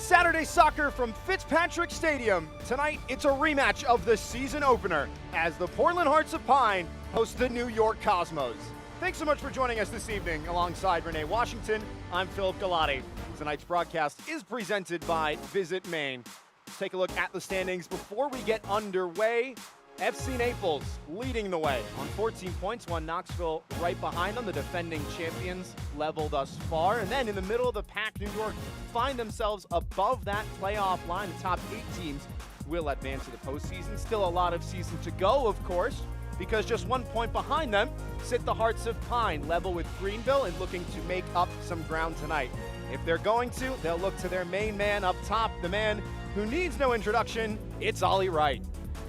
Saturday soccer from Fitzpatrick Stadium. Tonight, it's a rematch of the season opener as the Portland Hearts of Pine host the New York Cosmos. Thanks so much for joining us this evening alongside Renee Washington. I'm Philip Galati. Tonight's broadcast is presented by Visit Maine. Let's take a look at the standings before we get underway. FC Naples leading the way on 14 points, while Knoxville right behind them, the defending champions level thus far. And then in the middle of the pack, New York find themselves above that playoff line. The top 8 teams will advance to the postseason. Still a lot of season to go, of course, because just 1 point behind them sit the Hearts of Pine, level with Greenville and looking to make up some ground tonight. If they're going to, they'll look to their main man up top, the man who needs no introduction. It's Ollie Wright.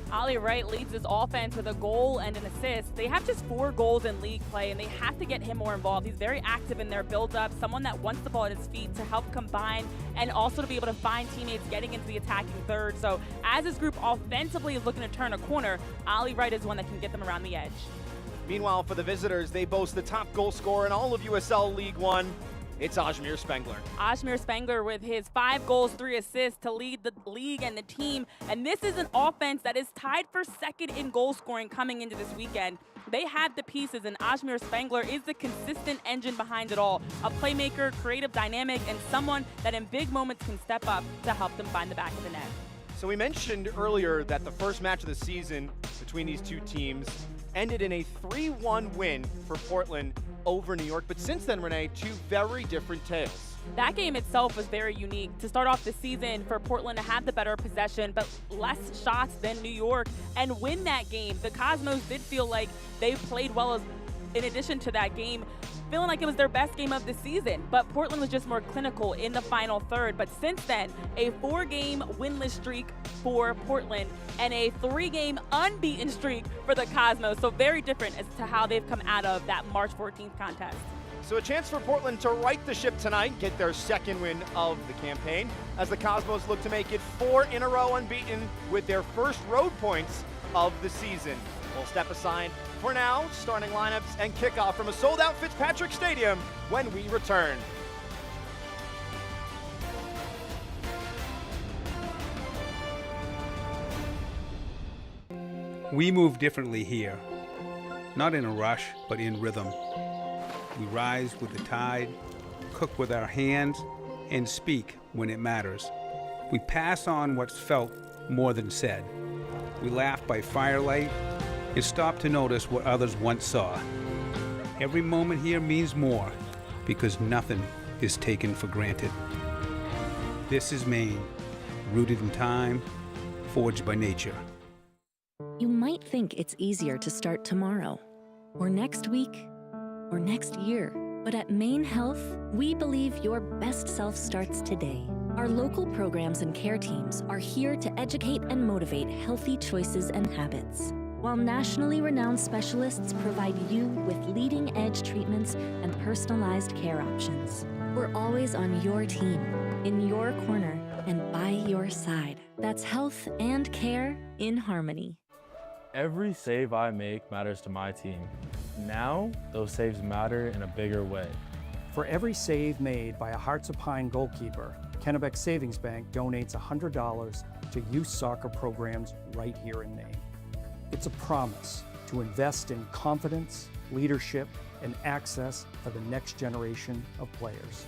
Ollie Wright leads this offense with a goal and an assist. They have just 4 goals in league play, and they have to get him more involved. He's very active in their build-up, someone that wants the ball at his feet to help combine and also to be able to find teammates getting into the attacking third. So as this group offensively is looking to turn a corner, Ollie Wright is one that can get them around the edge. Meanwhile, for the visitors, they boast the top goal scorer in all of USL League One. It's Ajmir Spengler. Ajmir Spengler with his 5 goals, 3 assists to lead the league and the team. And this is an offense that is tied for second in goal scoring coming into this weekend. They have the pieces, and Ajmir Spengler is the consistent engine behind it all. A playmaker, creative, dynamic, and someone that in big moments can step up to help them find the back of the net. So we mentioned earlier that the first match of the season between these two teams ended in a 3-1 win for Portland over New York. But since then, Renee, 2 very different tales. That game itself was very unique. To start off the season, for Portland to have the better possession, but less shots than New York, and win that game. The Cosmos did feel like they played well in addition to that game, feeling like it was their best game of the season. But Portland was just more clinical in the final third. But since then, a 4-game winless streak for Portland and a 3-game unbeaten streak for the Cosmos. So very different as to how they've come out of that March 14th contest. So a chance for Portland to right the ship tonight, get their second win of the campaign, as the Cosmos look to make it 4 in a row unbeaten with their first road points of the season. We'll step aside for now, starting lineups and kickoff from a sold-out Fitzpatrick Stadium when we return. We move differently here, not in a rush, but in rhythm. We rise with the tide, cook with our hands, and speak when it matters. We pass on what's felt more than said. We laugh by firelight and stop to notice what others once saw. Every moment here means more because nothing is taken for granted. This is Maine, rooted in time, forged by nature. You might think it's easier to start tomorrow, or next week, or next year. But at Maine Health, we believe your best self starts today. Our local programs and care teams are here to educate and motivate healthy choices and habits, while nationally renowned specialists provide you with leading-edge treatments and personalized care options. We're always on your team, in your corner, and by your side. That's health and care in harmony. Every save I make matters to my team. Now, those saves matter in a bigger way. For every save made by a Hearts of Pine goalkeeper, Kennebec Savings Bank donates $100 to youth soccer programs right here in Maine. It's a promise to invest in confidence, leadership, and access for the next generation of players.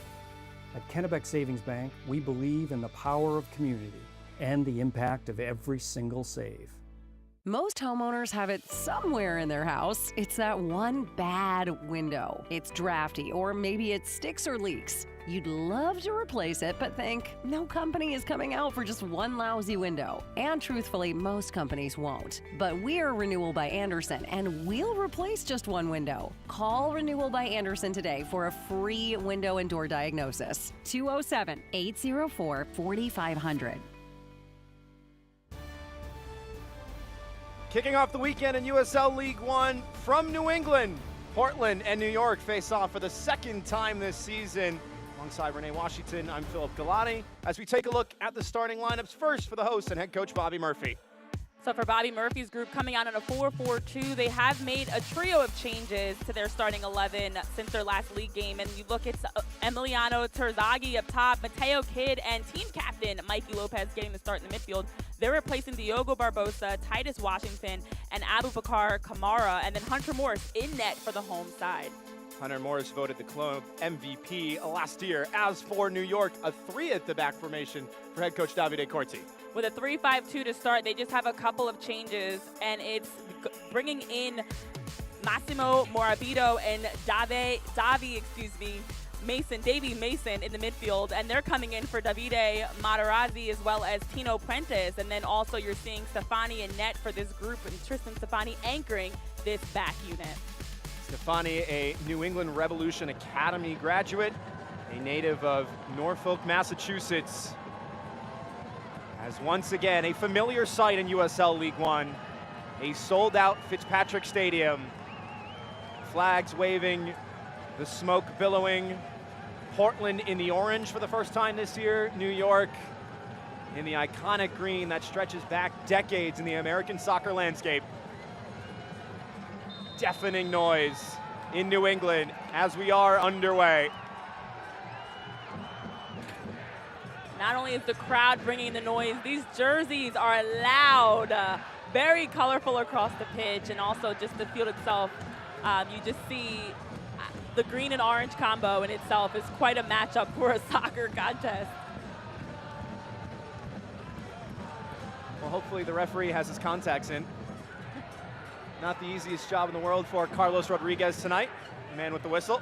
At Kennebec Savings Bank, we believe in the power of community and the impact of every single save. Most homeowners have it somewhere in their house. It's that one bad window. It's drafty, or maybe it sticks or leaks. You'd love to replace it, but think, no company is coming out for just one lousy window. And truthfully, most companies won't. But we're Renewal by Andersen, and we'll replace just one window. Call Renewal by Andersen today for a free window and door diagnosis. 207-804-4500. Kicking off the weekend in USL League One from New England, Portland and New York face off for the second time this season. Alongside Renee Washington, I'm Philip Galati, as we take a look at the starting lineups first for the host and head coach Bobby Murphy. So So for Bobby Murphy's group coming out in a 4-4-2, they have made a trio of changes to their starting 11 since their last league game. And you look at Emiliano Terzaghi up top, Mateo Kidd, and team captain Mikey Lopez getting the start in the midfield. They're replacing Diogo Barbosa, Titus Washington, and Abubakar Kamara, and then Hunter Morris in net for the home side. Hunter Morris voted the club MVP last year. As for New York, a 3 at the back formation for head coach Davide Corti. With a 3-5-2 to start, they just have a couple of changes, and it's bringing in Massimo Morabito and Davy Mason in the midfield, and they're coming in for Davide Materazzi as well as Tino Puentes. And then also you're seeing Stefani in net for this group, and Tristan Stefani anchoring this back unit. Stefani, a New England Revolution Academy graduate, a native of Norfolk, Massachusetts, as once again a familiar sight in USL League One, a sold-out Fitzpatrick Stadium, flags waving, the smoke billowing, Portland in the orange for the first time this year, New York in the iconic green that stretches back decades in the American soccer landscape. Deafening noise in New England as we are underway. Not only is the crowd bringing the noise, these jerseys are loud, very colorful across the pitch, and also just the field itself. You just see the green and orange combo in itself is quite a matchup for a soccer contest. Well, hopefully the referee has his contacts in. Not the easiest job in the world for Carlos Rodriguez tonight, the man with the whistle.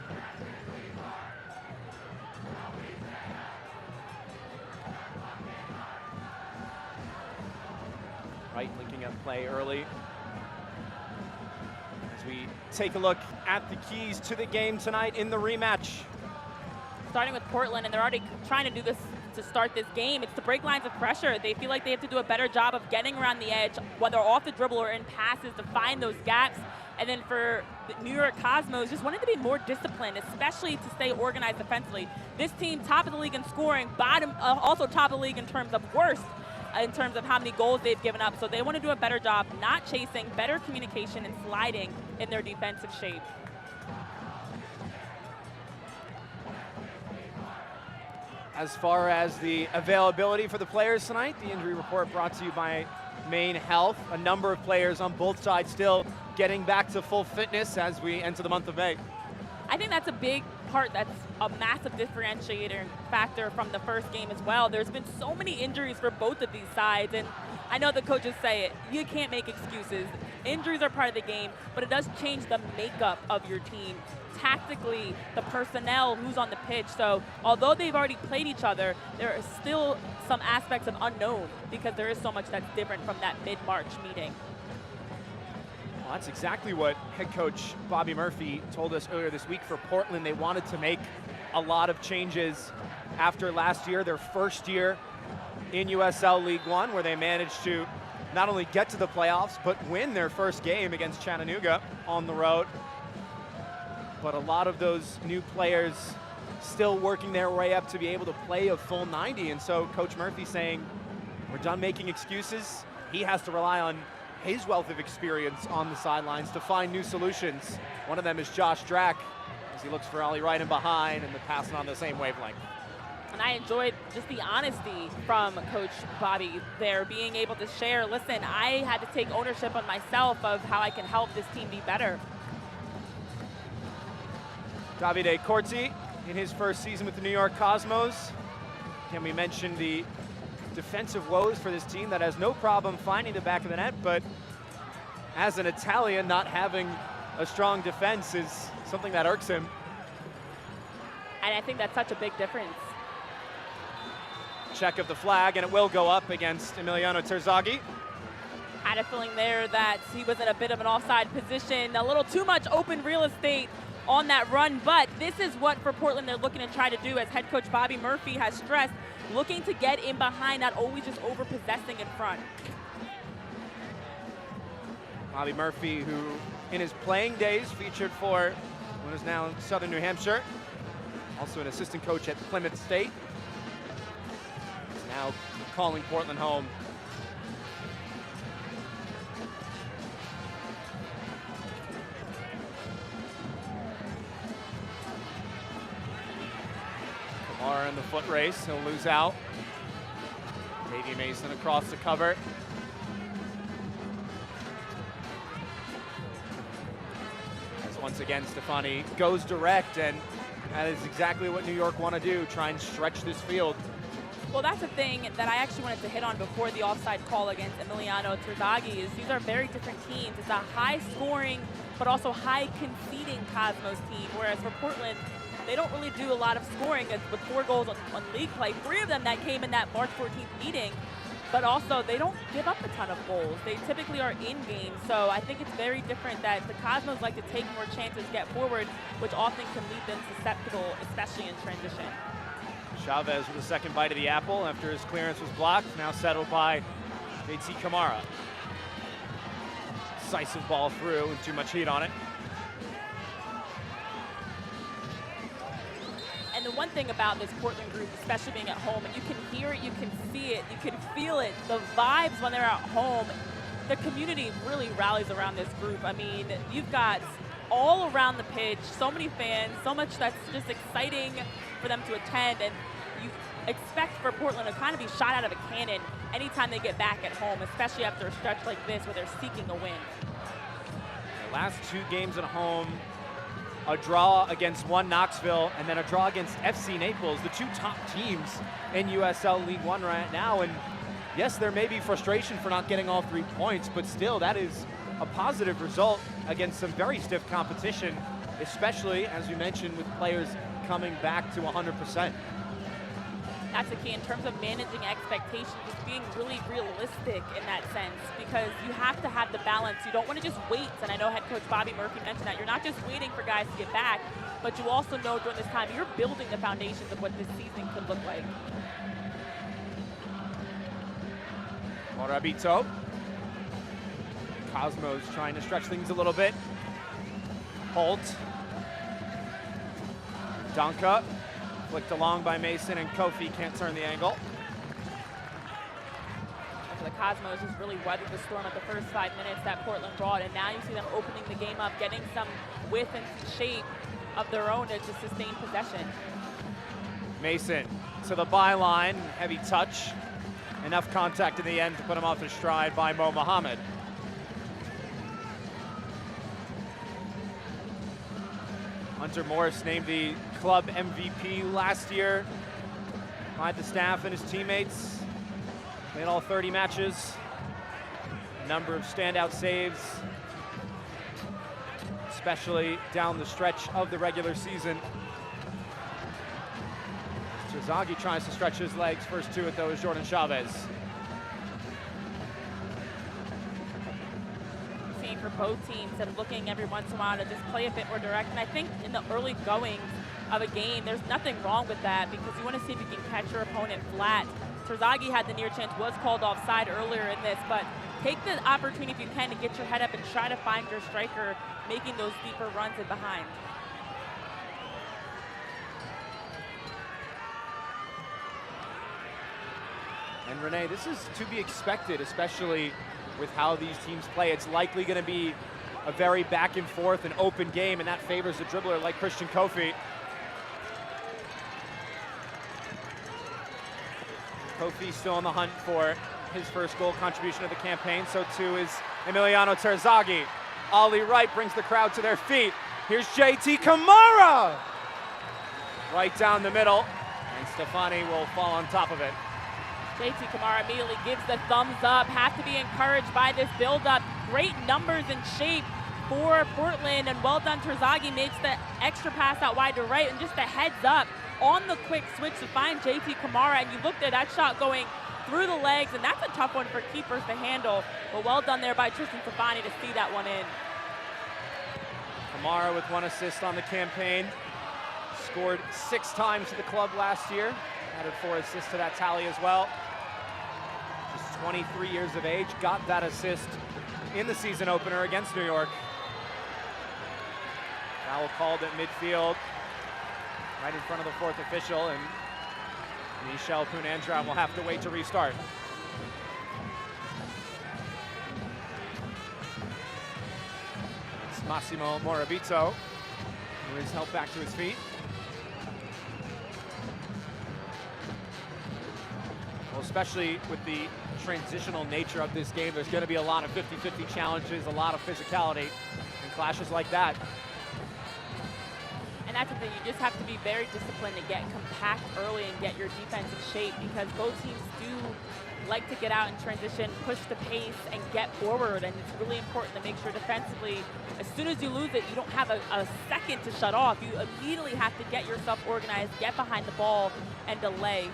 Right, linking up play early. As we take a look at the keys to the game tonight in the rematch. Starting with Portland, and they're already trying to do this to start this game. It's to break lines of pressure. They feel like they have to do a better job of getting around the edge, whether off the dribble or in passes, to find those gaps. And then for the New York Cosmos, just wanted to be more disciplined, especially to stay organized defensively. This team, top of the league in scoring, also top of the league in terms of worst, in terms of how many goals they've given up. So they want to do a better job, not chasing, better communication, and sliding in their defensive shape. As far as the availability for the players tonight, the injury report brought to you by Maine Health. A number of players on both sides still getting back to full fitness as we enter the month of May. I think that's a big part. That's a massive differentiator factor from the first game as well. There's been so many injuries for both of these sides, and I know the coaches say it, you can't make excuses. Injuries are part of the game, but it does change the makeup of your team. Tactically, the personnel, who's on the pitch. So although they've already played each other, there are still some aspects of unknown because there is so much that's different from that mid-March meeting. Well, that's exactly what head coach Bobby Murphy told us earlier this week. For Portland, they wanted to make a lot of changes after last year, their first year in USL League One, where they managed to not only get to the playoffs, but win their first game against Chattanooga on the road. But a lot of those new players still working their way up to be able to play a full 90. And so Coach Murphy saying, we're done making excuses. He has to rely on his wealth of experience on the sidelines to find new solutions. One of them is Josh Drack, as he looks for Ollie right in behind and the passing on the same wavelength. And I enjoyed just the honesty from Coach Bobby there, being able to share, listen, I had to take ownership on myself of how I can help this team be better. Davide Corti in his first season with the New York Cosmos. Can we mention the defensive woes for this team that has no problem finding the back of the net, but as an Italian, not having a strong defense is something that irks him. And I think that's such a big difference. Check of the flag, and it will go up against Emiliano Terzaghi. Had a feeling there that he was in a bit of an offside position, a little too much open real estate on that run, but this is what for Portland they're looking to try to do, as head coach Bobby Murphy has stressed, looking to get in behind, not always just over-possessing in front. Bobby Murphy, who in his playing days featured for what is now Southern New Hampshire, also an assistant coach at Plymouth State, is now calling Portland home. Kamara in the foot race, he'll lose out. Davey Mason across the cover. As once again, Stefani goes direct, and that is exactly what New York want to do, try and stretch this field. Well, that's a thing that I actually wanted to hit on before the offside call against Emiliano Terzaghi is these are very different teams. It's a high-scoring but also high-conceding Cosmos team, whereas for Portland, they don't really do a lot of scoring with 4 goals on league play. 3 of them that came in that March 14th meeting, but also they don't give up a ton of goals. They typically are in games, so I think it's very different that the Cosmos like to take more chances, get forward, which often can leave them susceptible, especially in transition. Chavez with a second bite of the apple after his clearance was blocked, now settled by JT Kamara. Decisive ball through with too much heat on it. And the one thing about this Portland group, especially being at home, and you can hear it, you can see it, you can feel it, the vibes when they're at home, the community really rallies around this group. I mean, you've got all around the pitch, so many fans, so much that's just exciting for them to attend, and you expect for Portland to kind of be shot out of a cannon anytime they get back at home, especially after a stretch like this where they're seeking a win. The last 2 games at home, a draw against Knoxville, and then a draw against FC Naples, the 2 top teams in USL League One right now. And yes, there may be frustration for not getting all 3 points, but still, that is a positive result against some very stiff competition, especially, as we mentioned, with players coming back to 100%. That's the key in terms of managing expectations, just being really realistic in that sense, because you have to have the balance. You don't want to just wait, and I know head coach Bobby Murphy mentioned that. You're not just waiting for guys to get back, but you also know during this time you're building the foundations of what this season could look like. Morabito. Cosmos trying to stretch things a little bit. Holt. Donka. Flicked along by Mason, and Kofi can't turn the angle. And for the Cosmos, who's really weathered the storm at the first 5 minutes that Portland brought, and now you see them opening the game up, getting some width and shape of their own to sustain possession. Mason to the byline, heavy touch. Enough contact in the end to put him off his stride by Mo Mohammed. Hunter Morris named the club MVP last year by the staff and his teammates. Played all 30 matches. Number of standout saves, especially down the stretch of the regular season. Terzaghi tries to stretch his legs. First 2 at those, Jordan Chavez. For both teams and looking every once in a while to just play a bit more direct. And I think in the early goings of a game, there's nothing wrong with that because you want to see if you can catch your opponent flat. Terzaghi had the near chance, was called offside earlier in this, but take the opportunity if you can to get your head up and try to find your striker making those deeper runs in behind. And Renee, this is to be expected, especially with how these teams play. It's likely going to be a very back and forth and open game, and that favors a dribbler like Christian Kofi. Kofi still on the hunt for his first goal contribution of the campaign. So too is Emiliano Terzaghi. Ollie Wright brings the crowd to their feet. Here's JT Kamara! Right down the middle, and Stefani will fall on top of it. JT Kamara immediately gives the thumbs up. Have to be encouraged by this build-up. Great numbers and shape for Portland, and well done. Terzaghi makes the extra pass out wide to right, and just a heads up on the quick switch to find JT Kamara. And you looked at that shot going through the legs, and that's a tough one for keepers to handle. But well done there by Tristan Stefani to see that one in. Kamara with 1 assist on the campaign. Scored 6 times for the club last year. Added 4 assists to that tally as well. Just 23 years of age, got that assist in the season opener against New York. Foul called at midfield, right in front of the 4th official, and Michel Punandram will have to wait to restart. It's Massimo Morabito, who is helped back to his feet. especially with the transitional nature of this game. There's going to be a lot of 50-50 challenges, a lot of physicality, and clashes like that. And that's the thing, you just have to be very disciplined to get compact early and get your defense in shape, because both teams do like to get out in transition, push the pace, and get forward. And it's really important to make sure defensively, as soon as you lose it, you don't have a second to shut off. You immediately have to get yourself organized, get behind the ball, and delay.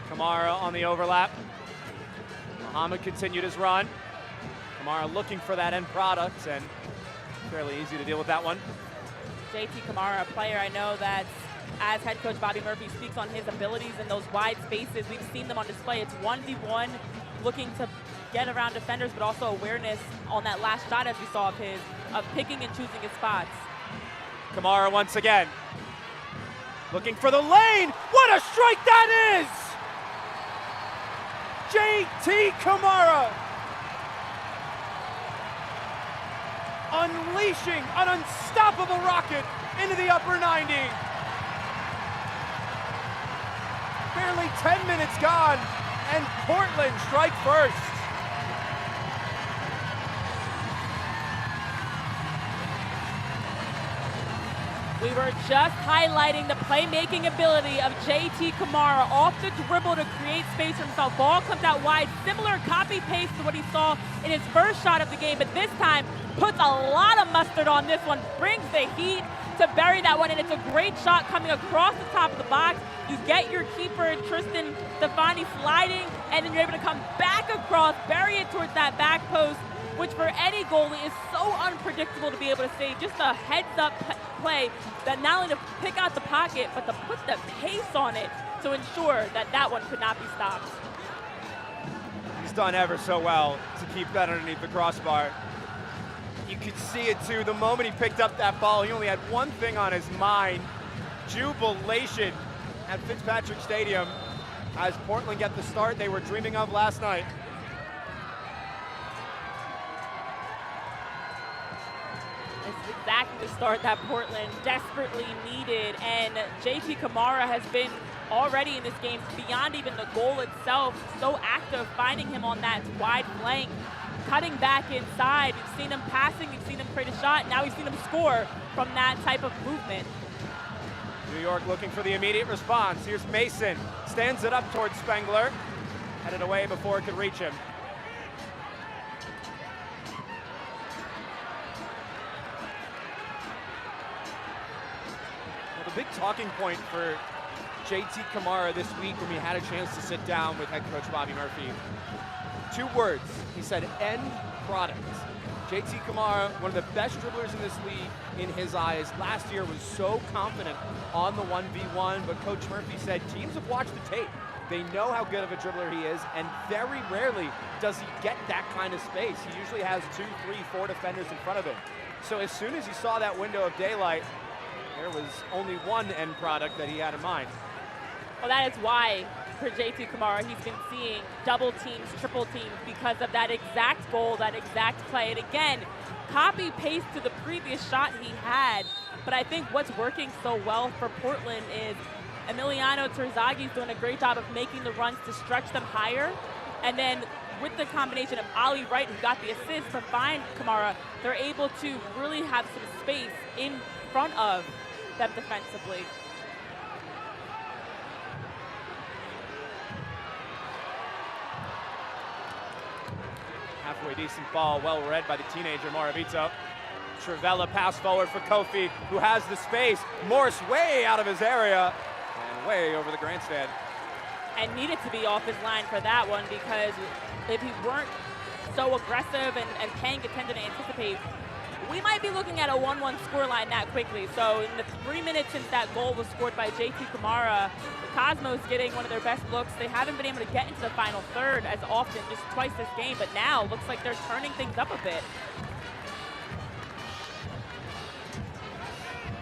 Kamara on the overlap. Muhammad continued his run. Kamara looking for that end product, and fairly easy to deal with that one. JT Kamara, a player I know that, as head coach Bobby Murphy speaks on his abilities in those wide spaces, we've seen them on display. It's 1v1, looking to get around defenders, but also awareness on that last shot, as we saw of his, of picking and choosing his spots. Kamara once again, looking for the lane. What a strike that is! JT Kamara unleashing an unstoppable rocket into the upper 90. Barely 10 minutes gone, and Portland strike first. We were just highlighting the playmaking ability of JT Kamara off the dribble to create space for himself. Ball comes out wide, similar copy-paste to what he saw in his first shot of the game, but this time puts a lot of mustard on this one, brings the heat to bury that one, and it's a great shot coming across the top of the box. You get your keeper, Tristan Stefani, sliding, and then you're able to come back across, bury it towards that back post, which for any goalie is so unpredictable to be able to save. Just a heads-up play that not only to pick out the pocket, but to put the pace on it to ensure that that one could not be stopped. He's done ever so well to keep that underneath the crossbar. You could see it too. The moment he picked up that ball, he only had one thing on his mind: jubilation at Fitzpatrick Stadium as Portland get the start they were dreaming of last night. This is exactly the start that Portland desperately needed, and JT Kamara has been already in this game, beyond even the goal itself, so active, finding him on that wide flank, cutting back inside. You've seen him passing, you've seen him create a shot, now you've seen him score from that type of movement. New York looking for the immediate response. Here's Mason, stands it up towards Spengler, headed away before it could reach him. Well, the big talking point for JT Kamara this week, when we had a chance to sit down with head coach Bobby Murphy, 2 words. He said, end product. JT Kamara, one of the best dribblers in this league in his eyes. Last year was so confident on the 1v1, but Coach Murphy said teams have watched the tape. They know how good of a dribbler he is, and very rarely does he get that kind of space. He usually has 2, 3, 4 defenders in front of him. So as soon as he saw that window of daylight, there was only one end product that he had in mind. Well, that is why, for JT Kamara, he's been seeing double teams, triple teams, because of that exact goal, that exact play. And again, copy-paste to the previous shot he had. But I think what's working so well for Portland is Emiliano Terzagi's doing a great job of making the runs to stretch them higher. And then with the combination of Ali Wright, who got the assist to find Kamara, they're able to really have some space in front of them defensively. Halfway decent ball, well read by the teenager Moravito. Trivella pass forward for Kofi, who has the space. Morse way out of his area and way over the grandstand. And needed to be off his line for that one, because if he weren't so aggressive and paying attention to anticipate, we might be looking at a 1-1 scoreline that quickly. So in the 3 minutes since that goal was scored by JT Kamara, the Cosmos getting one of their best looks. They haven't been able to get into the final third as often, just twice this game, but now looks like they're turning things up a bit.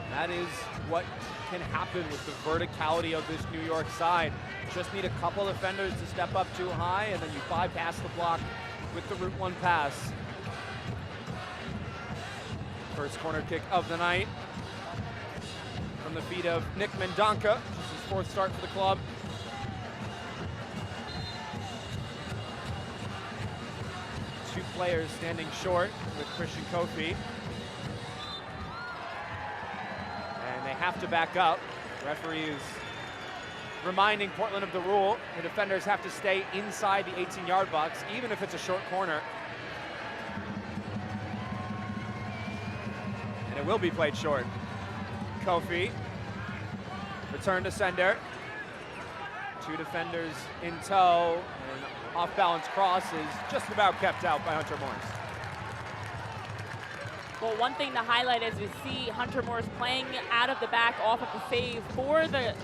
That is what can happen with the verticality of this New York side. Just need a couple defenders to step up too high, and then you bypass the block with the Route 1 pass. First corner kick of the night from the feet of Nick Mendonca, which is his 4th start for the club. Two players standing short with Christian Kofi. And they have to back up. The referee is reminding Portland of the rule. The defenders have to stay inside the 18-yard box, even if it's a short corner. And it will be played short. Kofi, return to sender. Two defenders in tow, and off-balance cross is just about kept out by Hunter Morris. Well, one thing to highlight is we see Hunter Morris playing out of the back off of the save. For the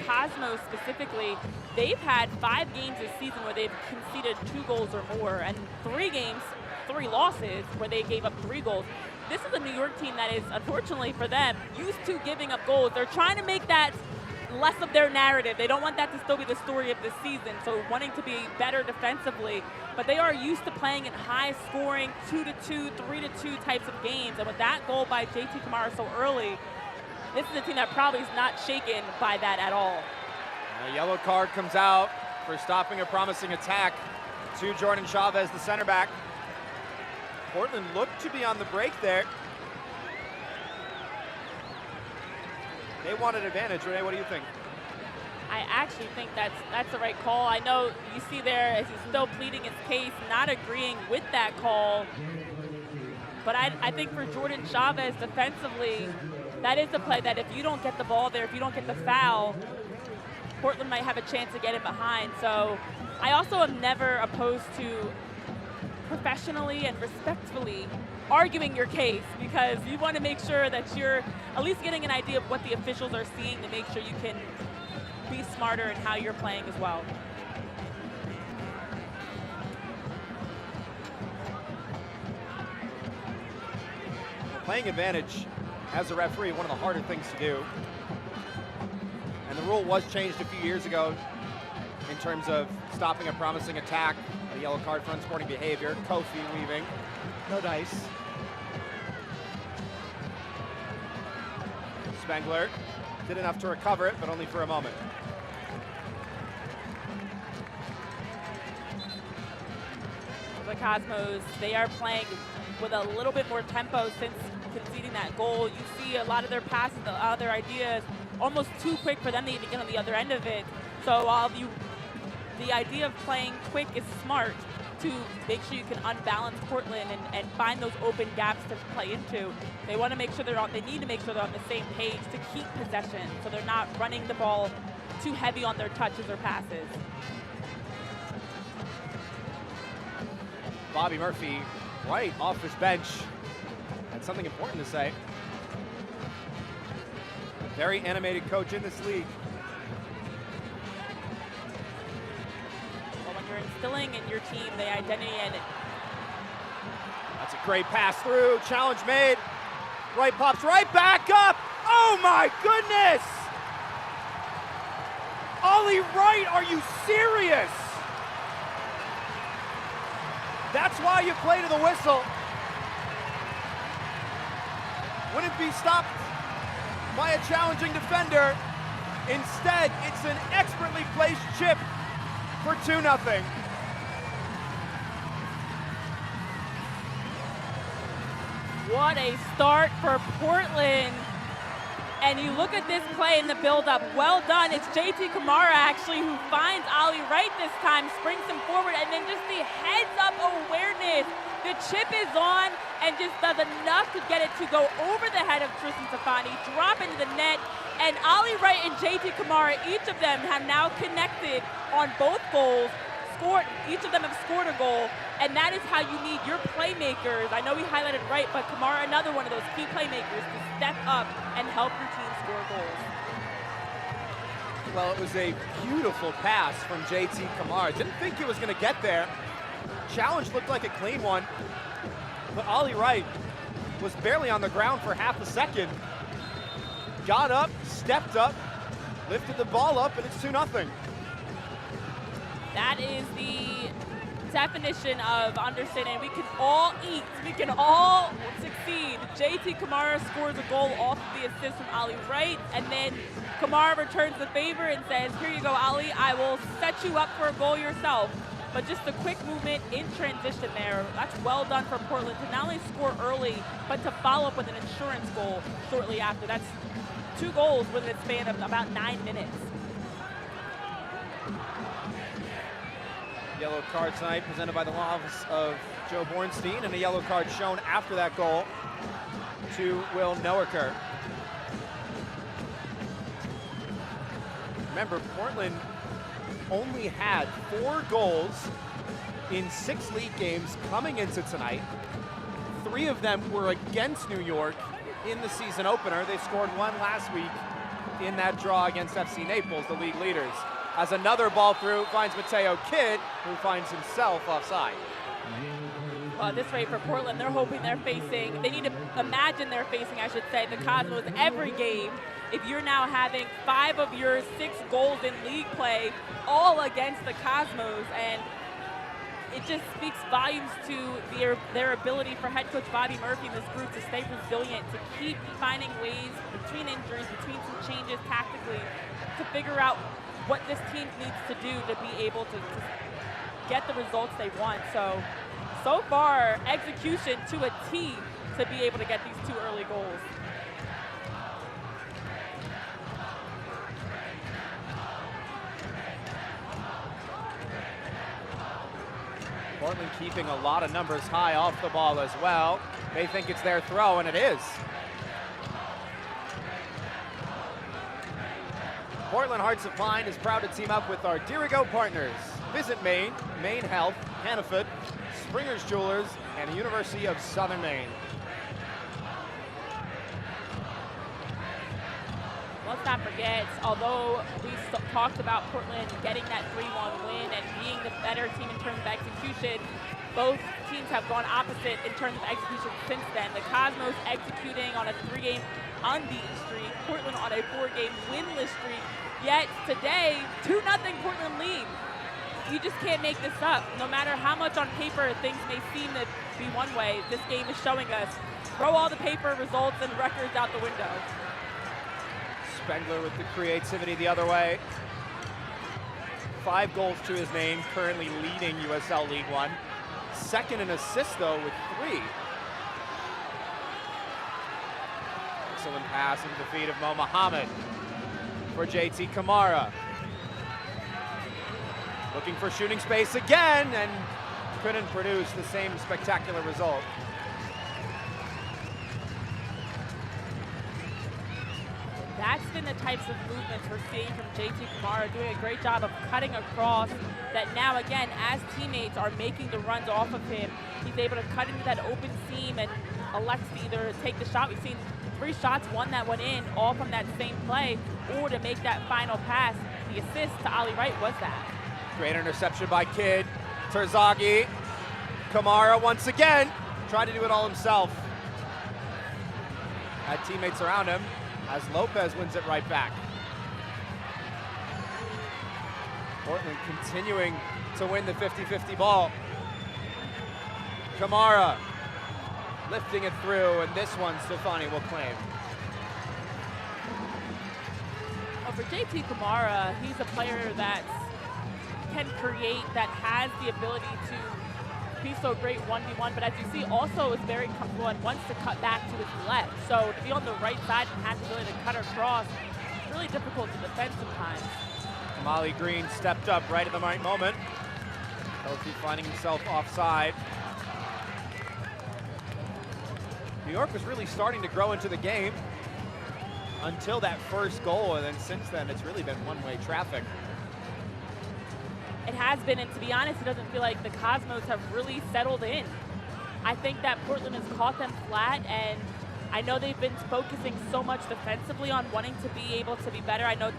Cosmos specifically, they've had 5 games this season where they've conceded 2 goals or more, and 3 games, 3 losses where they gave up 3 goals. This is a New York team that is, unfortunately for them, used to giving up goals. They're trying to make that less of their narrative. They don't want that to still be the story of this season, so wanting to be better defensively. But they are used to playing in high-scoring 2-2, 3-2 types of games. And with that goal by JT Kamara so early, this is a team that probably is not shaken by that at all. A yellow card comes out for stopping a promising attack to Jordan Chavez, the center back. Portland looked to be on the break there. They want an advantage. Renee, what do you think? I actually think that's the right call. I know you see there as he's still pleading his case, not agreeing with that call. But I think for Jordan Chavez defensively, that is the play that if you don't get the ball there, if you don't get the foul, Portland might have a chance to get in behind. So I also am never opposed to professionally and respectfully arguing your case, because you want to make sure that you're at least getting an idea of what the officials are seeing to make sure you can be smarter in how you're playing as well. Playing advantage as a referee, one of the harder things to do. And the rule was changed a few years ago in terms of stopping a promising attack. A yellow card for unsporting behavior. Kofi weaving. No dice. Spengler did enough to recover it, but only for a moment. The Cosmos, they are playing with a little bit more tempo since conceding that goal. You see a lot of their passes, a lot of their ideas, almost too quick for them to even get on the other end of it. So while the idea of playing quick is smart to make sure you can unbalance Portland and find those open gaps to play into, they want to make sure they need to make sure they're on the same page to keep possession, so they're not running the ball too heavy on their touches or passes. Bobby Murphy, right off his bench, had something important to say. A very animated coach in this league. Well, when you're instilling in your team the identity and That's a great pass through, challenge made. Wright pops right back up. Oh my goodness! Ollie Wright, are you serious? That's why you play to the whistle. Wouldn't be stopped by a challenging defender. Instead, it's an expertly placed chip for 2-0. what a start for Portland. And you look at this play in the build-up. Well done. It's JT Kamara, actually, who finds Ollie Wright this time, springs him forward, and then just the heads-up awareness. The chip is on and just does enough to get it to go over the head of Tristan Safani, drop into the net, and Ollie Wright and JT Kamara, each of them have now connected on both goals. Each of them have scored a goal, and that is how you need your playmakers. I know we highlighted Wright, but Kamara, another one of those key playmakers to step up and help your team score goals. Well, it was a beautiful pass from JT Kamara. Didn't think he was going to get there. Challenge looked like a clean one, but Ollie Wright was barely on the ground for half a second. Got up, stepped up, lifted the ball up, and it's 2-0. That is the definition of understanding we can all eat, we can all succeed. JT Kamara scores a goal off of the assist from Ali Wright, and then Kamara returns the favor and says, here you go, Ali, I will set you up for a goal yourself. But just a quick movement in transition there. That's well done for Portland to not only score early, but to follow up with an insurance goal shortly after. That's 2 goals within a span of about 9 minutes. Yellow card tonight presented by the office of Joe Bornstein, and a yellow card shown after that goal to Will Noaker. Remember, Portland only had 4 goals in 6 league games coming into tonight. 3 of them were against New York in the season opener. They scored 1 last week in that draw against FC Naples, the league leaders. As another ball through finds Mateo Kidd, who finds himself offside. At this rate for Portland, they're hoping they need to imagine they're facing, I should say, the Cosmos every game. If you're now having 5 of your 6 goals in league play all against the Cosmos, and it just speaks volumes to their ability for head coach Bobby Murphy and this group to stay resilient, to keep finding ways between injuries, between some changes tactically, to figure out what this team needs to do to be able to get the results they want. So far, execution to a T to be able to get these 2 early goals. Portland keeping a lot of numbers high off the ball as well. They think it's their throw, and it is. Portland Hearts of Pine is proud to team up with our Dirigo partners. Visit Maine, Maine Health, Hannaford, Springer's Jewelers, and the University of Southern Maine. Let's not forget, although we talked about Portland getting that 3-1 win and being the better team in terms of execution, both teams have gone opposite in terms of execution since then. The Cosmos executing on a 3-game unbeaten streak, Portland on a 4-game winless streak, yet today, 2-0 Portland lead. You just can't make this up. No matter how much on paper things may seem to be one way, this game is showing us, throw all the paper results and records out the window. Spengler with the creativity the other way. 5 goals to his name, currently leading USL League One. Second in assists, though, with 3. Excellent pass into the feet of Mo Mohammed for JT Kamara. Looking for shooting space again, and couldn't produce the same spectacular result. That's been the types of movements we're seeing from JT Kamara, doing a great job of cutting across, that now again, as teammates are making the runs off of him, he's able to cut into that open seam and elects to either take the shot. We've seen 3 shots, 1 that went in, all from that same play, or to make that final pass. The assist to Ali Wright was that. Great interception by Kidd. Terzaghi. Kamara once again tried to do it all himself. Had teammates around him as Lopez wins it right back. Portland continuing to win the 50-50 ball. Kamara lifting it through, and this one Stefani will claim. Well, for JT Kamara, he's a player that can create, that has the ability to be so great 1v1, but as you see, also is very comfortable and wants to cut back to his left. So to be on the right side and have the ability to cut across, it's really difficult to defend sometimes. Kamali Green stepped up right at the right moment. Kelsey finding himself offside. New York was really starting to grow into the game until that first goal, and then since then it's really been one-way traffic. It has been, and to be honest, it doesn't feel like the Cosmos have really settled in. I think that Portland has caught them flat, and I know they've been focusing so much defensively on wanting to be able to be better. I know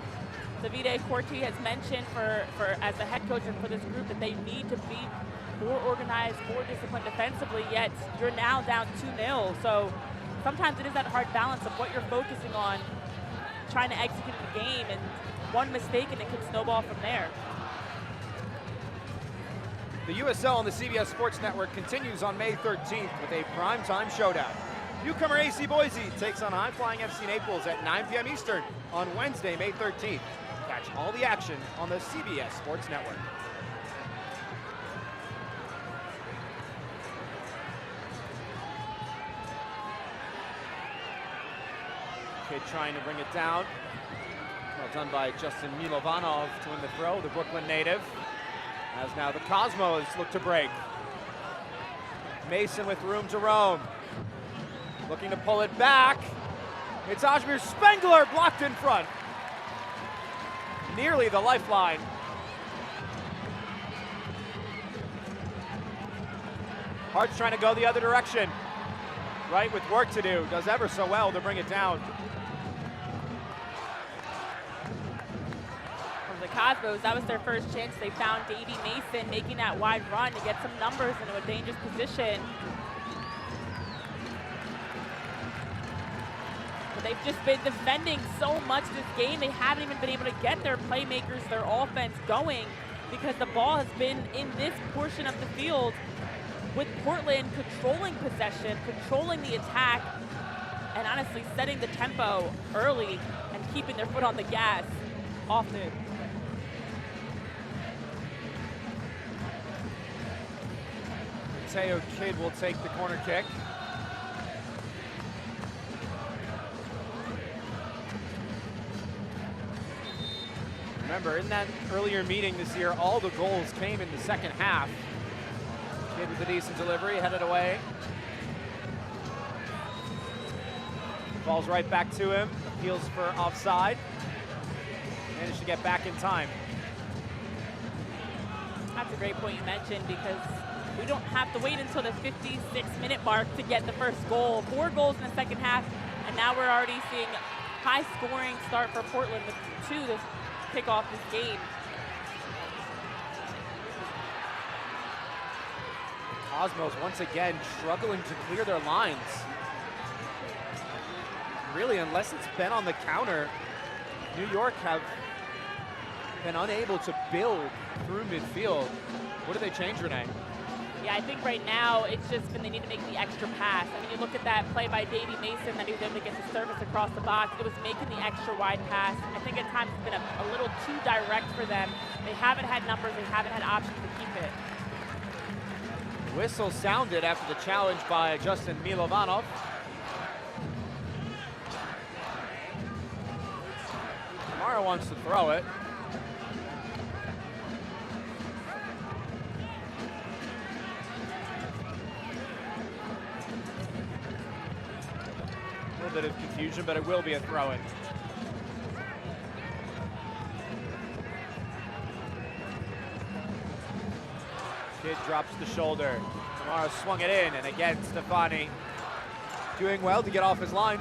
Davide Corti has mentioned for as the head coach and for this group that they need to be more organized, more disciplined defensively, yet you're now down 2-0. So sometimes it is that hard balance of what you're focusing on, trying to execute the game, and one mistake and it could snowball from there. The USL on the CBS Sports Network continues on May 13th with a primetime showdown. Newcomer AC Boise takes on high-flying FC Naples at 9 p.m. Eastern on Wednesday, May 13th. Catch all the action on the CBS Sports Network. Kid trying to bring it down. Well done by Justin Milovanov to win the throw, the Brooklyn native. As now the Cosmos look to break. Mason with room to roam. Looking to pull it back. It's Ajmir Spengler blocked in front. Nearly the lifeline. Hart's trying to go the other direction. Wright with work to do, does ever so well to bring it down. For the Cosmos, that was their first chance. They found Davey Mason making that wide run to get some numbers into a dangerous position. But they've just been defending so much this game, they haven't even been able to get their playmakers, their offense going, because the ball has been in this portion of the field with Portland controlling possession, controlling the attack, and honestly setting the tempo early and keeping their foot on the gas often. Mateo Kidd will take the corner kick. Remember, in that earlier meeting this year, all the goals came in the second half. Kidd with a decent delivery, headed away. Ball's right back to him, appeals for offside. Managed to get back in time. That's a great point you mentioned, because we don't have to wait until the 56-minute mark to get the first goal. 4 goals in the second half, and now we're already seeing high-scoring start for Portland with 2 to kick off this game. Cosmos once again struggling to clear their lines. Really, unless it's been on the counter, New York have been unable to build through midfield. What do they change, Renee? Yeah, I think right now it's just been they need to make the extra pass. I mean, you look at that play by Davey Mason that he was able to get the service across the box. It was making the extra wide pass. I think at times it's been a little too direct for them. They haven't had numbers, they haven't had options to keep it. Whistle sounded after the challenge by Justin Milovanov. Kamara wants to throw it. A little bit of confusion, but it will be a throw-in. Kidd drops the shoulder. Kamara swung it in, and again, Stefani doing well to get off his line.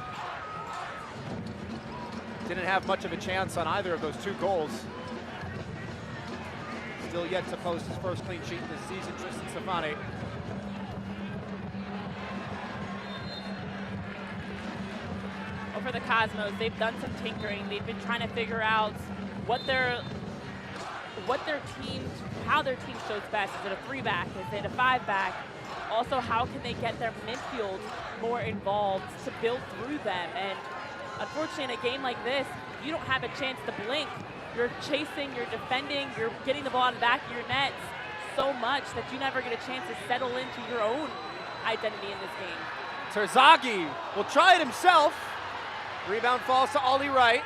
Didn't have much of a chance on either of those 2 goals. Still yet to post his first clean sheet this season, Tristan Stefani. Well, for the Cosmos, they've done some tinkering. They've been trying to figure out how their team shows best. Is it a 3-back? Is it a 5-back? Also, how can they get their midfield more involved to build through them? And unfortunately, in a game like this, you don't have a chance to blink. You're chasing, you're defending, you're getting the ball in the back of your nets so much that you never get a chance to settle into your own identity in this game. Terzaghi will try it himself. Rebound falls to Ollie Wright.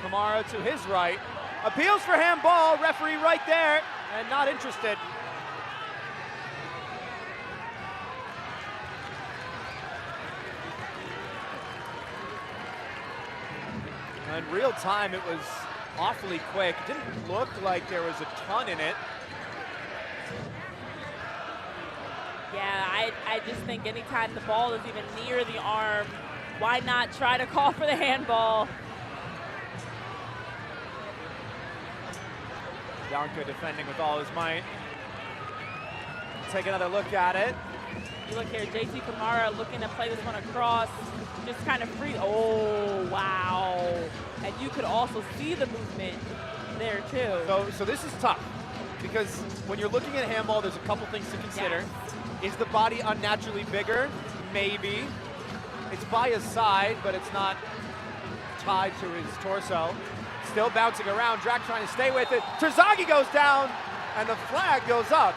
Kamara to his right. Appeals for handball, referee right there, and not interested. In real time, it was awfully quick. It didn't look like there was a ton in it. Yeah, I just think anytime the ball is even near the arm, why not try to call for the handball? Danka defending with all his might. Take another look at it. You look here, JT Kamara looking to play this one across, just kind of free. Oh, wow. And you could also see the movement there too. So this is tough. because when you're looking at handball, there's a couple things to consider. Is the body unnaturally bigger? Maybe. It's by his side, but it's not tied to his torso. Still bouncing around, Drac trying to stay with it. Terzaghi goes down, and the flag goes up.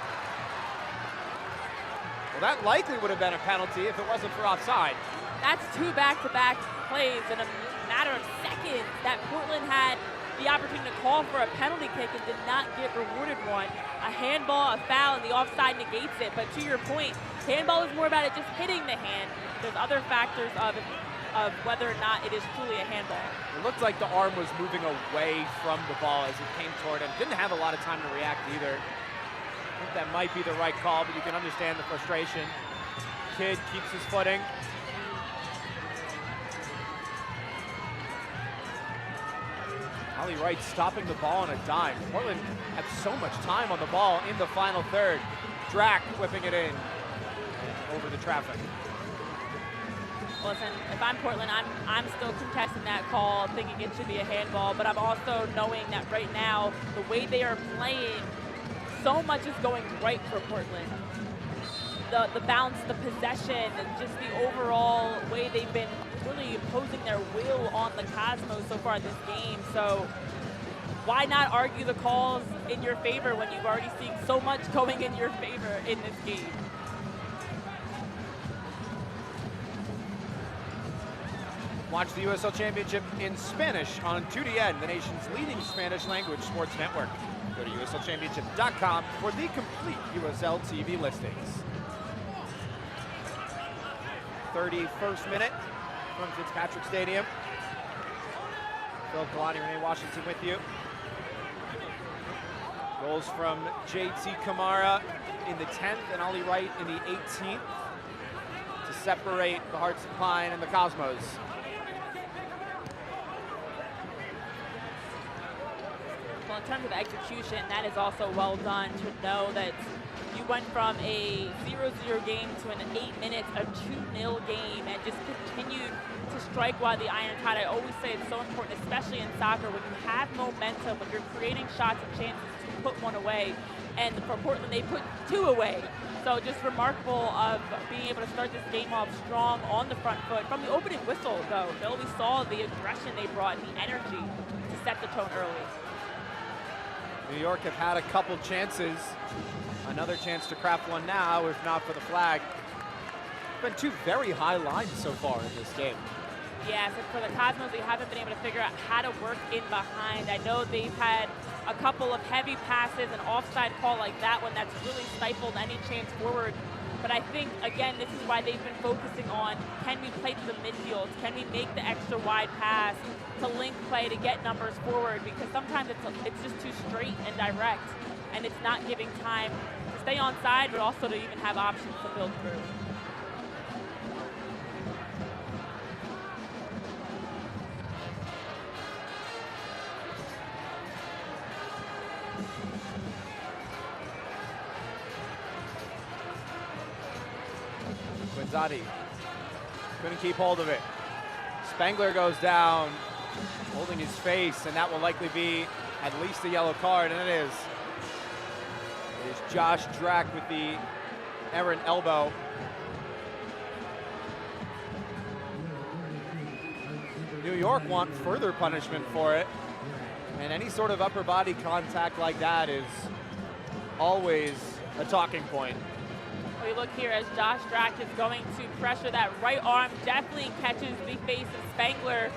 Well, that likely would have been a penalty if it wasn't for offside. That's 2 back-to-back plays in a matter of seconds that Portland had the opportunity to call for a penalty kick and did not get rewarded one. A handball, a foul, and the offside negates it. But to your point, handball is more about it just hitting the hand. There's other factors of whether or not it is truly a handball. It looked like the arm was moving away from the ball as it came toward him. Didn't have a lot of time to react either. I think that might be the right call, but you can understand the frustration. Kid keeps his footing. Ollie Wright stopping the ball on a dime. Portland had so much time on the ball in the final third. Drac whipping it in and over the traffic. Listen, if I'm Portland, I'm still contesting that call, thinking it should be a handball, but I'm also knowing that right now, the way they are playing, so much is going right for Portland. The bounce, the possession, and just the overall way they've been really imposing their will on the Cosmos so far in this game. So why not argue the calls in your favor when you've already seen so much going in your favor in this game? Watch the USL Championship in Spanish on 2DN, the nation's leading Spanish language sports network. Go to uslchampionship.com for the complete USL TV listings. 31st minute from Fitzpatrick Stadium. Phil Kalani, Renee Washington with you. Goals from JT Kamara in the 10th and Ollie Wright in the 18th to separate the Hearts of Pine and the Cosmos. Well, in terms of execution, that is also well done to know that you went from a 0-0 game to an 8 minutes, a 2-0 game, and just continued to strike while the iron's hot. I always say it's so important, especially in soccer, when you have momentum, when you're creating shots and chances to put one away. And for Portland, they put 2 away. So just remarkable of being able to start this game off strong on the front foot. From the opening whistle, though, we saw the aggression they brought, the energy to set the tone early. New York have had a couple chances. Another chance to craft one now, if not for the flag. Been 2 very high lines so far in this game. Yes, and for the Cosmos, they haven't been able to figure out how to work in behind. I know they've had a couple of heavy passes, an offside call like that one that's really stifled any chance forward. But I think, again, this is why they've been focusing on, can we play to the midfield? Can we make the extra wide pass to link play to get numbers forward? Because sometimes it's just too straight and direct, and it's not giving time to stay on side, but also to even have options to build through. Quinzati couldn't keep hold of it. Spangler goes down, holding his face, and that will likely be at least a yellow card, and it is. It is Josh Drac with the errant elbow. New York want further punishment for it, and any sort of upper body contact like that is always a talking point. We look here as Josh Drac is going to pressure that right arm, definitely catches the face of Spangler,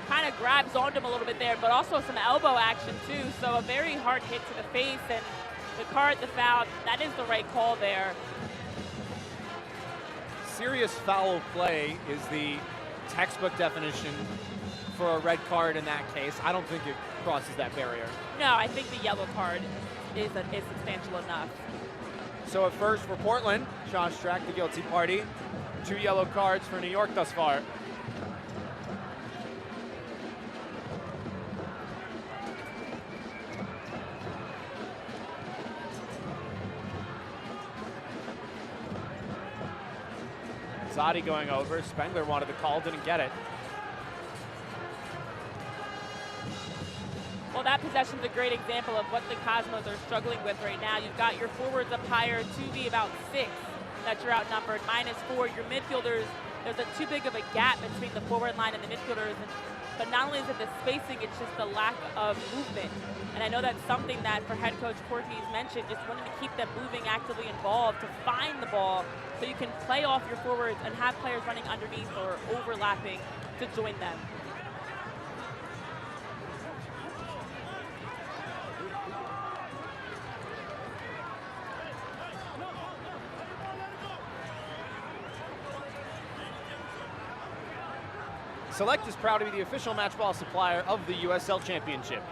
kind of grabs onto him a little bit there, but also some elbow action too, so a very hard hit to the face, and the card, the foul, that is the right call there. Serious foul play is the textbook definition for a red card in that case. I don't think it crosses that barrier. No, I think the yellow card is substantial enough. So at first for Portland, Josh Drac, the guilty party. 2 yellow cards for New York thus far. Zadi going over. Spengler wanted the call, didn't get it. Well, that that possession's a great example of what the Cosmos are struggling with right now. You've got your forwards up higher, 2v about 6 that you're outnumbered, -4. Your midfielders, there's too big of a gap between the forward line and the midfielders. But not only is it the spacing, it's just the lack of movement. And I know that's something that for head coach Cortez mentioned, just wanting to keep them moving, actively involved, to find the ball so you can play off your forwards and have players running underneath or overlapping to join them. Select is proud to be the official match ball supplier of the USL Championship.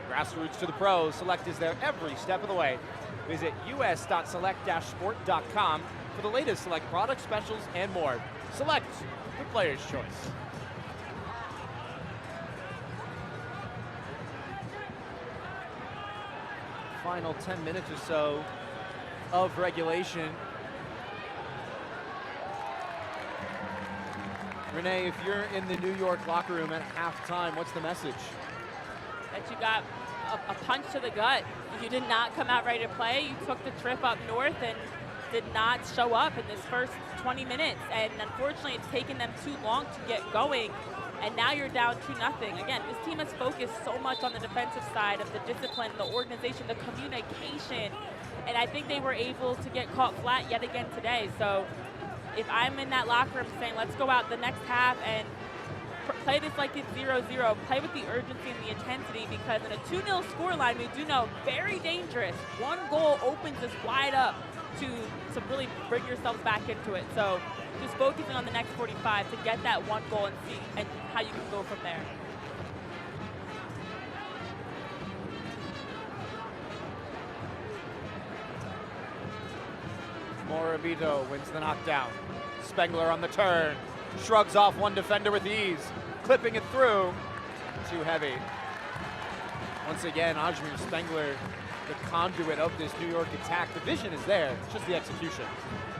Grassroots to the pros, Select is there every step of the way. Visit us.select-sport.com for the latest Select product specials and more. Select, the player's choice. Final 10 minutes or so of regulation. Renee, if you're in the New York locker room at halftime, what's the message? That you got a punch to the gut. You did not come out ready to play. You took the trip up north and did not show up in this first 20 minutes. And unfortunately, it's taken them too long to get going. And now you're down 2-0. Again, this team has focused so much on the defensive side of the discipline, the organization, the communication. And I think they were able to get caught flat yet again today. So if I'm in that locker room saying, let's go out the next half and play this like it's 0-0, play with the urgency and the intensity, because in a 2-0 scoreline, we do know very dangerous. One goal opens us wide up to really bring yourselves back into it. So just focusing on the next 45 to get that one goal and see and how you can go from there. Morabito wins the knockdown. Spengler on the turn, shrugs off one defender with ease, clipping it through. Too heavy. Once again, Ajmir Spengler, the conduit of this New York attack. The vision is there, it's just the execution.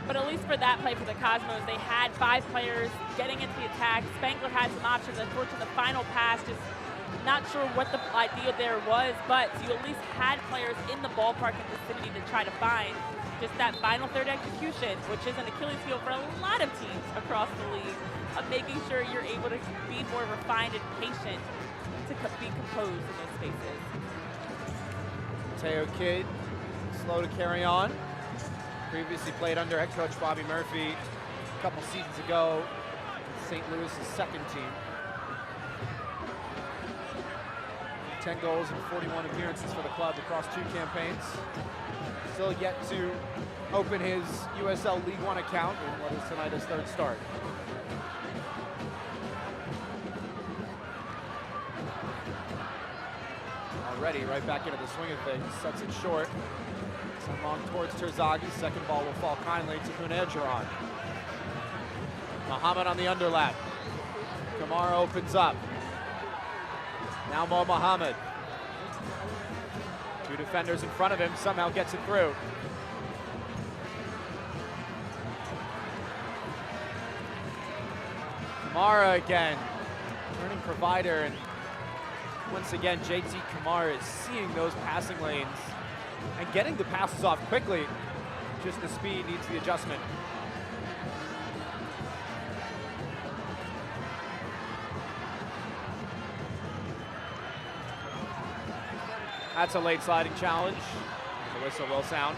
But at least for that play for the Cosmos, they had 5 players getting into the attack. Spengler had some options. Unfortunately, the final pass, just not sure what the idea there was, but you at least had players in the ballpark and vicinity to try to find just that final third execution, which is an Achilles heel for a lot of teams across the league, of making sure you're able to be more refined and patient to be composed in those spaces. Mateo Kidd, slow to carry on. Previously played under head coach Bobby Murphy a couple seasons ago, St. Louis's second team. 10 goals and 41 appearances for the club across 2 campaigns. Still yet to open his USL League One account in what is tonight his 3rd start. Already right back into the swing of things, sets it short. Some long towards Terzaghi, second ball will fall kindly to Punejaran. Muhammad on the underlap. Kamara opens up. Now Mo Muhammad. 2 defenders in front of him, somehow gets it through. Kamara again, turning provider, and once again JT Kamara is seeing those passing lanes and getting the passes off quickly. Just the speed needs the adjustment. That's a late sliding challenge. The whistle will sound.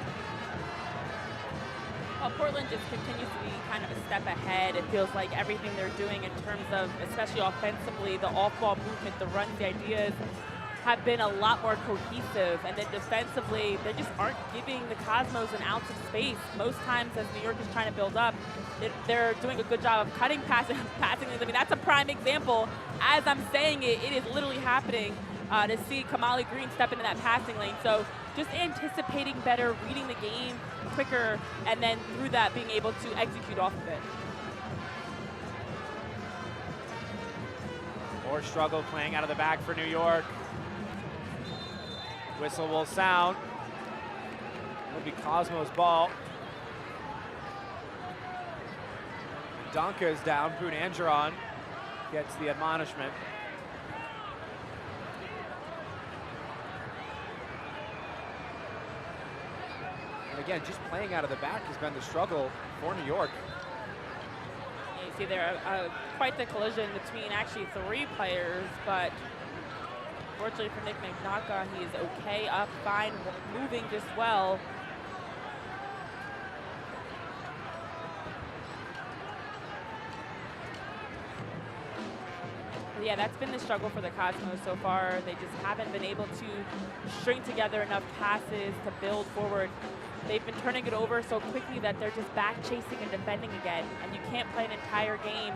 Well, Portland just continues to be kind of a step ahead. It feels like everything they're doing in terms of, especially offensively, the off-ball movement, the runs, the ideas, have been a lot more cohesive. And then defensively, they just aren't giving the Cosmos an ounce of space. Most times as New York is trying to build up, they're doing a good job of cutting passing lanes. I mean, that's a prime example. As I'm saying it, it is literally happening to see Kamali Green step into that passing lane. So just anticipating better, reading the game quicker, and then through that being able to execute off of it. More struggle playing out of the back for New York. Whistle will sound. It'll be Cosmos' ball. Donka is down. Punejaran gets the admonishment. And again, just playing out of the back has been the struggle for New York. You see there quite the collision between actually 3 players, but fortunately for Nick McNaughton, he is okay, up, fine, moving just well. Yeah, that's been the struggle for the Cosmos so far. They just haven't been able to string together enough passes to build forward. They've been turning it over so quickly that they're just back chasing and defending again. And you can't play an entire game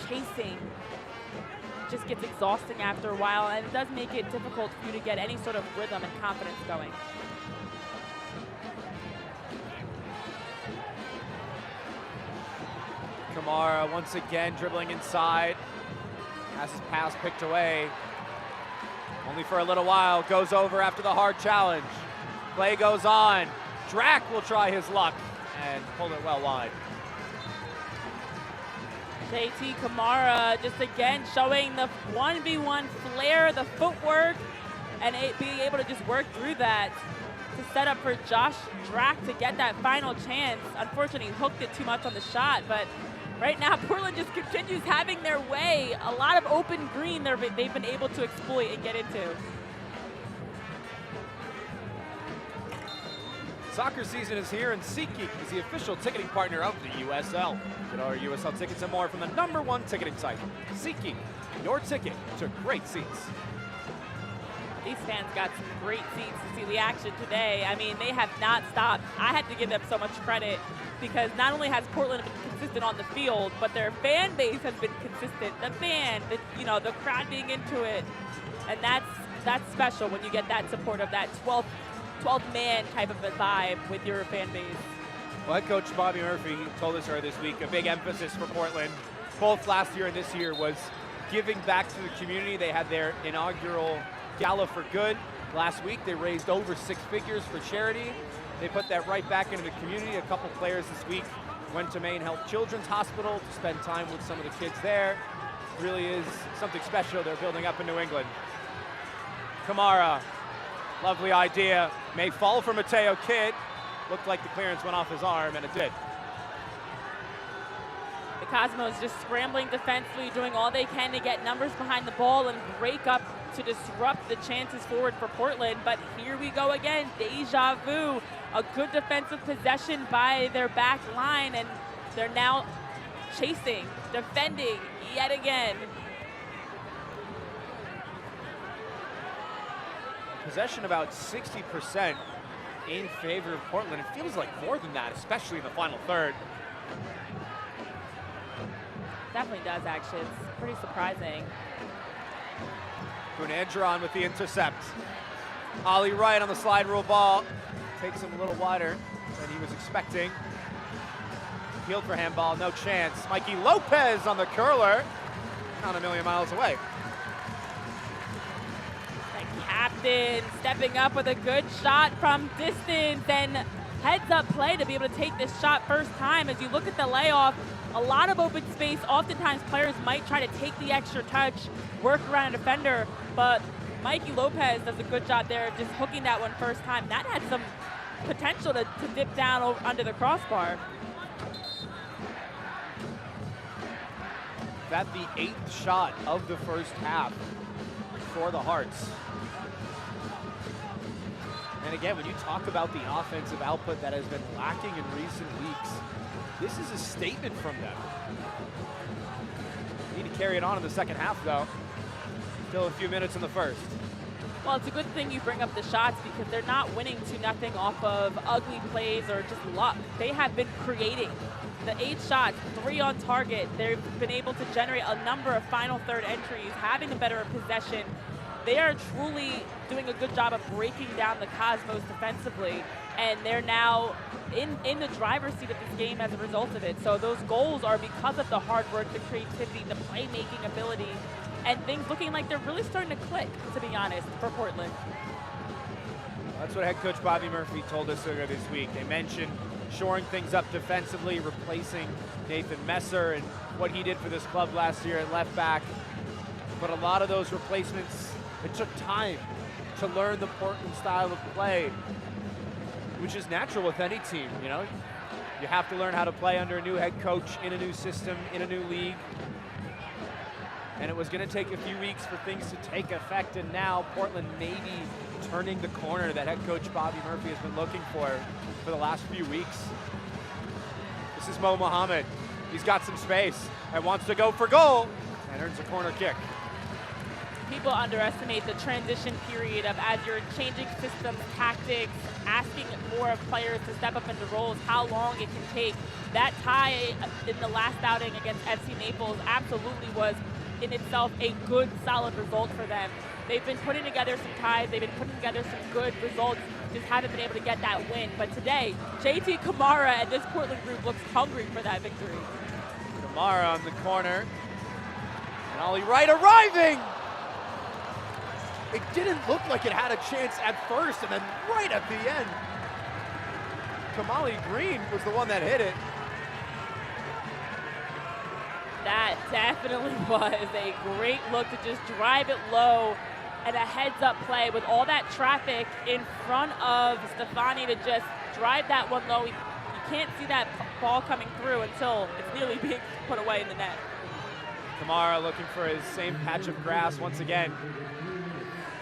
chasing. It just gets exhausting after a while, and it does make it difficult for you to get any sort of rhythm and confidence going. Kamara once again dribbling inside. Has his pass picked away. Only for a little while. Goes over after the hard challenge. Play goes on. Drac will try his luck and pull it well wide. JT Kamara just again showing the 1v1 flair, the footwork, and being able to just work through that to set up for Josh Drac to get that final chance. Unfortunately, he hooked it too much on the shot, but right now, Portland just continues having their way. A lot of open green they've been able to exploit and get into. Soccer season is here, and SeatGeek is the official ticketing partner of the USL. Get all your USL tickets and more from the #1 ticketing site, SeatGeek. Your ticket to great seats. These fans got some great seats to see the action today. I mean, they have not stopped. I had to give them so much credit because not only has Portland been consistent on the field, but their fan base has been consistent. The band, the crowd being into it, and that's special when you get that support of that 12th man type of a vibe with your fan base. Well, head coach Bobby Murphy told us earlier this week a big emphasis for Portland, both last year and this year, was giving back to the community. They had their inaugural Gala for Good last week. They raised over 6 figures for charity. They put that right back into the community. A couple players this week went to Maine Health Children's Hospital to spend time with some of the kids there. Really is something special they're building up in New England. Kamara, lovely idea. May fall for Mateo Kidd. Looked like the clearance went off his arm, and it did. The Cosmos just scrambling defensively, doing all they can to get numbers behind the ball and break up to disrupt the chances forward for Portland. But here we go again, deja vu. A good defensive possession by their back line, and they're now chasing, defending yet again. Possession about 60% in favor of Portland. It feels like more than that, especially in the final third. Definitely does, actually. It's pretty surprising. Gunandron with the intercept. Ollie Wright on the slide rule ball. Takes him a little wider than he was expecting. Appealed for handball, no chance. Mikey Lopez on the curler. Not a million miles away. The captain stepping up with a good shot from distance, and heads up play to be able to take this shot first time. As you look at the layoff, a lot of open space. Oftentimes players might try to take the extra touch, work around a defender, but Mikey Lopez does a good job there just hooking that one first time. That had some potential to dip down under the crossbar. That the 8th shot of the first half for the Hearts. And again, when you talk about the offensive output that has been lacking in recent weeks, this is a statement from them. Need to carry it on in the second half, though. Still a few minutes in the first. Well, it's a good thing you bring up the shots because they're not winning 2-0 off of ugly plays or just luck. They have been creating. The 8 shots, 3 on target. They've been able to generate a number of final third entries, having a better possession. They are truly doing a good job of breaking down the Cosmos defensively, and they're now in the driver's seat of this game as a result of it. So those goals are because of the hard work, the creativity, the playmaking ability, and things looking like they're really starting to click, to be honest, for Portland. That's what head coach Bobby Murphy told us earlier this week. They mentioned shoring things up defensively, replacing Nathan Messer and what he did for this club last year at left back. But a lot of those replacements, it took time to learn the Portland style of play. which is natural with any team, you know. You have to learn how to play under a new head coach, in a new system, in a new league. And it was going to take a few weeks for things to take effect, and now Portland maybe turning the corner that head coach Bobby Murphy has been looking for the last few weeks. This is Mo Muhammad. He's got some space and wants to go for goal and earns a corner kick. People underestimate the transition period of, as you're changing systems, tactics, asking more of players to step up into roles, how long it can take. That tie in the last outing against FC Naples absolutely was in itself a good, solid result for them. They've been putting together some ties, they've been putting together some good results, just haven't been able to get that win. But today, JT Kamara and this Portland group looks hungry for that victory. Kamara on the corner, and Ollie Wright arriving! It didn't look like it had a chance at first, and then right at the end, Kamali Green was the one that hit it. That definitely was a great look to just drive it low and a heads-up play with all that traffic in front of Stefani to just drive that one low. You can't see that ball coming through until it's nearly being put away in the net. Kamara looking for his same patch of grass once again.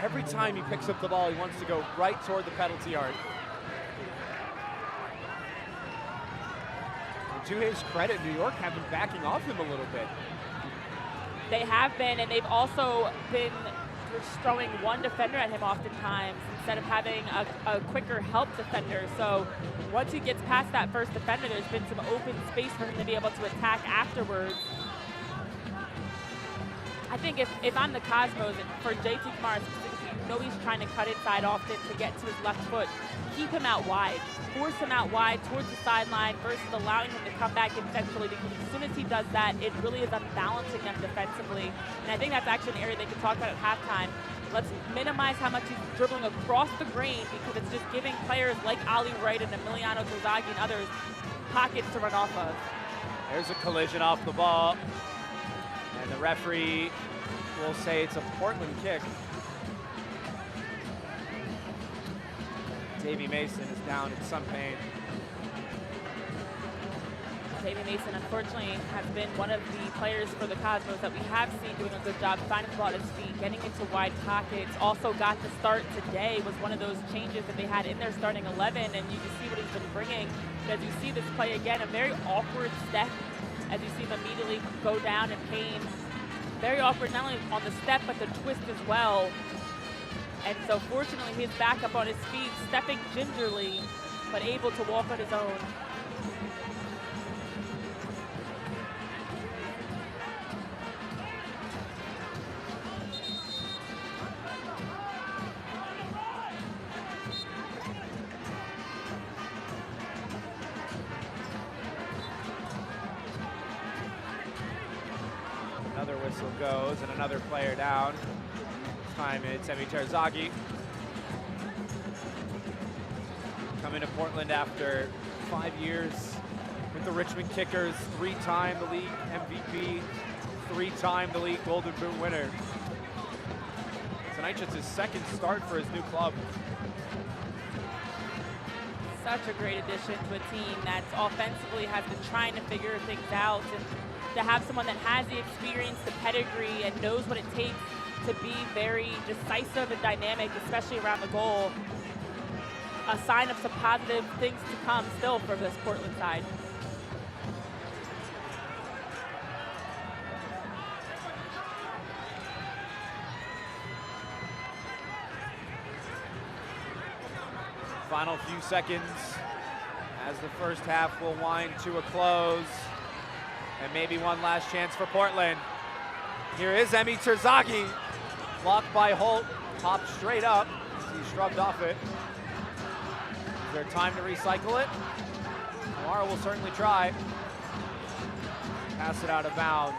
Every time he picks up the ball, he wants to go right toward the penalty arc. And to his credit, New York have been backing off him a little bit. They have been, and they've also been throwing one defender at him oftentimes instead of having a quicker help defender. So once he gets past that first defender, there's been some open space for him to be able to attack afterwards. I think if I'm the Cosmos, and for JT Kamara specifically, you know he's trying to cut inside often to get to his left foot. Keep him out wide. Force him out wide towards the sideline versus allowing him to come back in centrally, because as soon as he does that, it really is unbalancing them defensively. And I think that's actually an area they can talk about at halftime. Let's minimize how much he's dribbling across the grain, because it's just giving players like Ali Wright and Emiliano Gonzaghi and others pockets to run off of. There's a collision off the ball. And the referee will say it's a Portland kick. Davey Mason is down in some pain. Davey Mason, unfortunately, has been one of the players for the Cosmos that we have seen doing a good job finding the ball at his feet, getting into wide pockets. Also got the start today, was one of those changes that they had in their starting 11, and you can see what he's been bringing. But as you see this play again, a very awkward step, as you see him immediately go down in pain. Very awkward, not only on the step, but the twist as well. And so fortunately, he's back up on his feet, stepping gingerly, but able to walk on his own. Another whistle goes and another player down. This time it's Emi Terzaghi. Coming to Portland after 5 years with the Richmond Kickers, 3-time the league MVP, 3-time the league Golden Boot winner. Tonight's just his second start for his new club. Such a great addition to a team that offensively has been trying to figure things out, and to have someone that has the experience, the pedigree, and knows what it takes to be very decisive and dynamic, especially around the goal. A sign of some positive things to come still for this Portland side. Final few seconds as the first half will wind to a close. And maybe one last chance for Portland. Here is Emi Terzaghi. Blocked by Holt, popped straight up. He shrugged off it. Is there time to recycle it? Kamara will certainly try. Pass it out of bounds.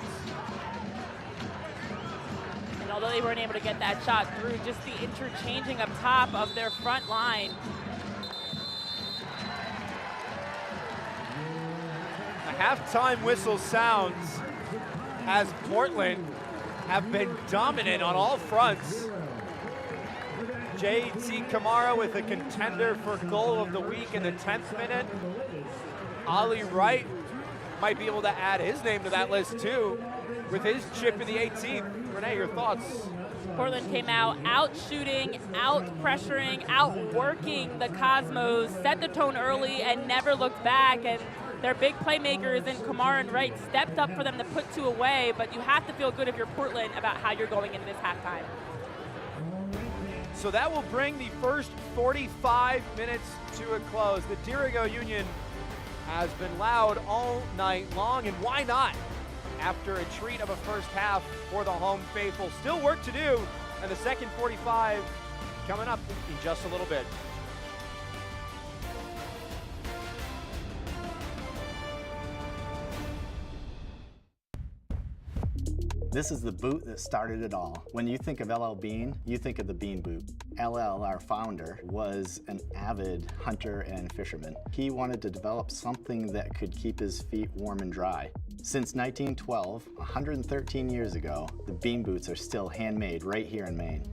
And although they weren't able to get that shot through, just the interchanging up top of their front line. A halftime whistle sounds as Portland have been dominant on all fronts. JT Kamara with a contender for goal of the week in the 10th minute. Ollie Wright might be able to add his name to that list too with his chip in the 18th. Renee, your thoughts? Portland came out shooting, out pressuring, out working the Cosmos, set the tone early and never looked back. And their big playmakers in Kamara and Wright stepped up for them to put two away, but you have to feel good if you're Portland about how you're going into this halftime. So that will bring the first 45 minutes to a close. The Dirigo Union has been loud all night long, and why not? After a treat of a first half for the home faithful. Still work to do, and the second 45 coming up in just a little bit. This is the boot that started it all. When you think of LL Bean, you think of the Bean Boot. LL, our founder, was an avid hunter and fisherman. He wanted to develop something that could keep his feet warm and dry. Since 1912, 113 years ago, the Bean Boots are still handmade right here in Maine.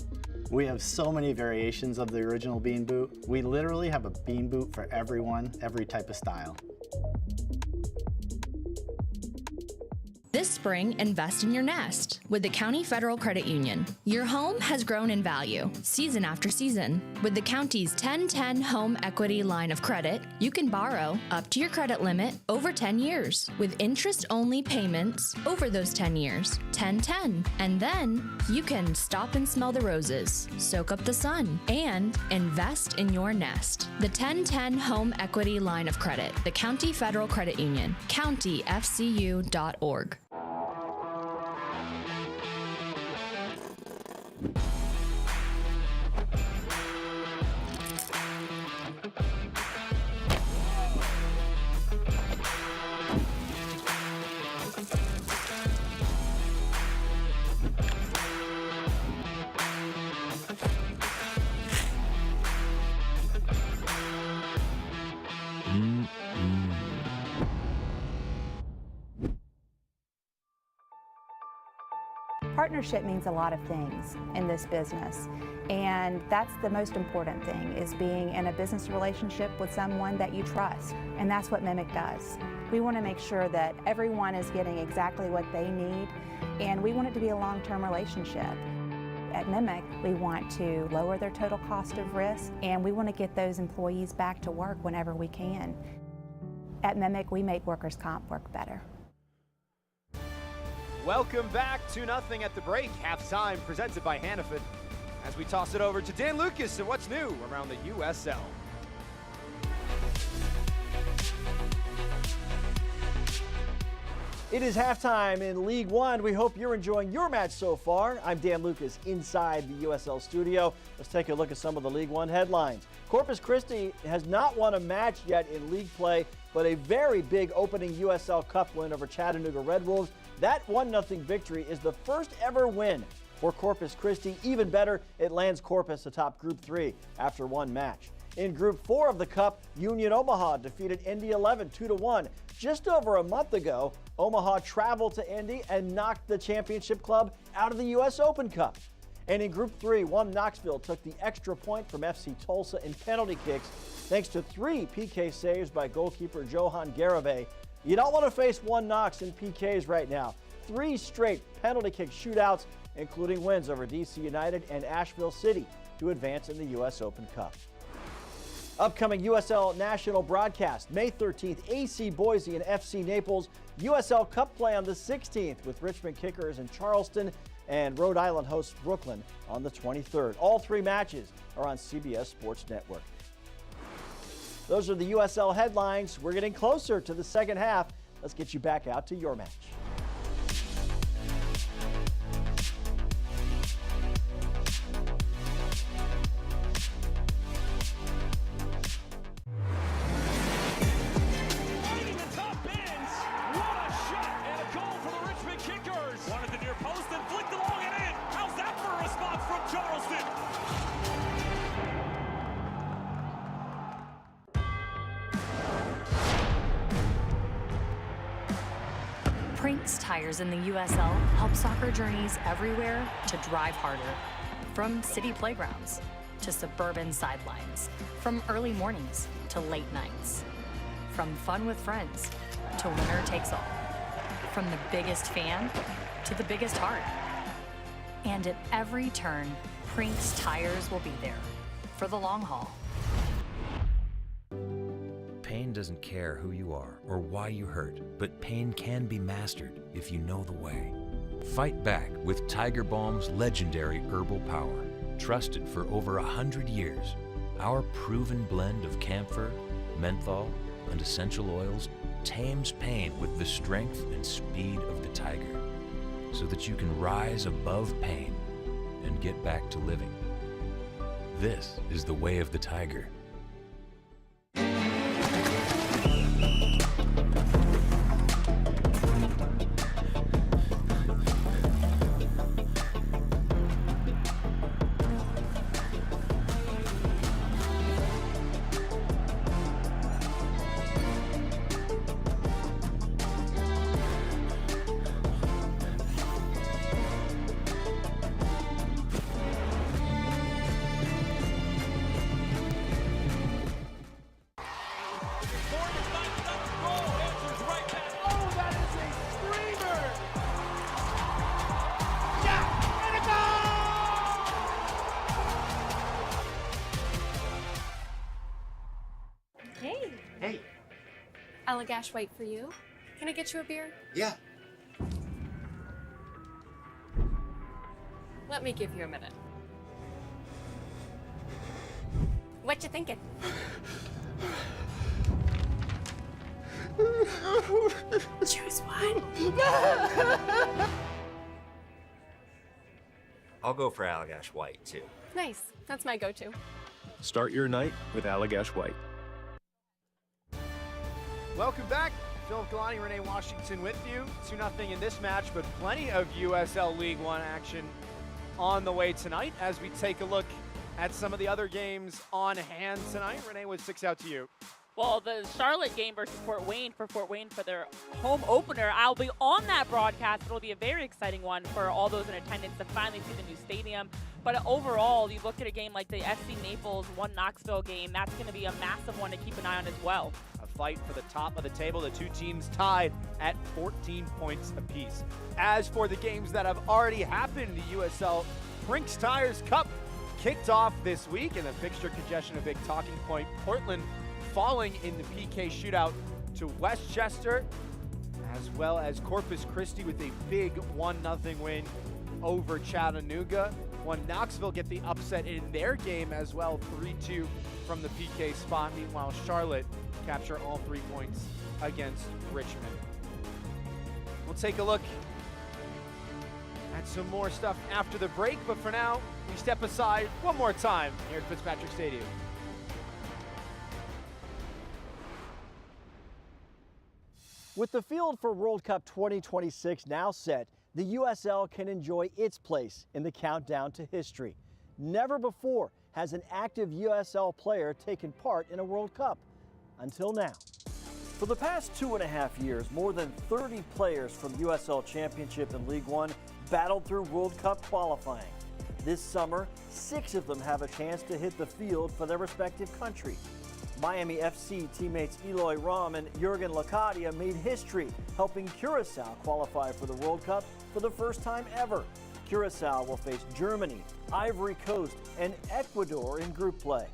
We have so many variations of the original Bean Boot. We literally have a Bean Boot for everyone, every type of style. This spring, invest in your nest with the County Federal Credit Union. Your home has grown in value season after season. With the county's 10-10 Home Equity Line of Credit, you can borrow up to your credit limit over 10 years with interest-only payments over those 10 years, 10-10. And then you can stop and smell the roses, soak up the sun, and invest in your nest. The 10-10 Home Equity Line of Credit, the County Federal Credit Union, countyfcu.org. Partnership means a lot of things in this business, and that's the most important thing, is being in a business relationship with someone that you trust, and that's what Mimic does. We want to make sure that everyone is getting exactly what they need, and we want it to be a long-term relationship. At Mimic, we want to lower their total cost of risk, and we want to get those employees back to work whenever we can. At Mimic, we make workers' comp work better. Welcome back to Nothing at the Break, halftime presented by Hannaford, as we toss it over to Dan Lucas and what's new around the USL. It is halftime in League One. We hope you're enjoying your match so far. I'm Dan Lucas inside the USL studio. Let's take a look at some of the League One headlines. Corpus Christi has not won a match yet in league play, but a very big opening USL Cup win over Chattanooga Red Wolves. That 1-0 victory is the first ever win for Corpus Christi. Even better, it lands Corpus atop Group 3 after one match. In Group 4 of the Cup, Union Omaha defeated Indy 11 2-1. Just over a month ago, Omaha traveled to Indy and knocked the championship club out of the U.S. Open Cup. And in Group 3, One Knoxville took the extra point from FC Tulsa in penalty kicks thanks to 3 PK saves by goalkeeper Johan Garibay. You don't want to face One Knox in PKs right now. 3 straight penalty kick shootouts, including wins over DC United and Asheville City to advance in the U.S. Open Cup. Upcoming USL national broadcast, May 13th, AC Boise and FC Naples. USL Cup play on the 16th with Richmond Kickers in Charleston, and Rhode Island hosts Brooklyn on the 23rd. All 3 matches are on CBS Sports Network. Those are the USL headlines. We're getting closer to the second half. Let's get you back out to your match. Prinks Tires in the USL help soccer journeys everywhere to drive harder. From city playgrounds, to to suburban sidelines, from early mornings to late nights, from fun with friends to winner takes all, from the biggest fan to the biggest heart. And at every turn, Prinks Tires will be there for the long haul. Pain doesn't care who you are or why you hurt, but pain can be mastered if you know the way. Fight back with Tiger Balm's legendary herbal power. Trusted for over 100 years, our proven blend of camphor, menthol, and essential oils tames pain with the strength and speed of the tiger, so that you can rise above pain and get back to living. This is the way of the tiger. Allagash White for you. Can I get you a beer? Yeah. Let me give you a minute. What you thinking? Choose one. I'll go for Allagash White, too. Nice. That's my go-to. Start your night with Allagash White. Welcome back. Phil Kalani, Renee Washington with you. 2-0 in this match, but plenty of USL League One action on the way tonight as we take a look at some of the other games on hand tonight. Renee, what sticks out to you? Well, the Charlotte game versus Fort Wayne for their home opener. I'll be on that broadcast. It'll be a very exciting one for all those in attendance to finally see the new stadium. But overall, you look at a game like the FC Naples 1 Knoxville game, that's going to be a massive one to keep an eye on as well. A fight for the top of the table, the two teams tied at 14 points apiece. As for the games that have already happened, the USL Prinks Tires Cup kicked off this week, and the fixture congestion a big talking point. Portland falling in the PK shootout to Westchester, as well as Corpus Christi with a big 1-0 win over Chattanooga. Knoxville get the upset in their game as well, 3-2 from the PK spot. Meanwhile, Charlotte capture all 3 points against Richmond. We'll take a look at some more stuff after the break, but for now, we step aside one more time here at Fitzpatrick Stadium. With the field for World Cup 2026 now set, the USL can enjoy its place in the countdown to history. Never before has an active USL player taken part in a World Cup, until now. For the past 2.5 years, more than 30 players from USL Championship and League One battled through World Cup qualifying. This summer, 6 of them have a chance to hit the field for their respective countries. Miami FC teammates Eloy Rom and Jurgen Locadia made history, helping Curacao qualify for the World Cup for the first time ever. Curacao will face Germany, Ivory Coast, and Ecuador in group play.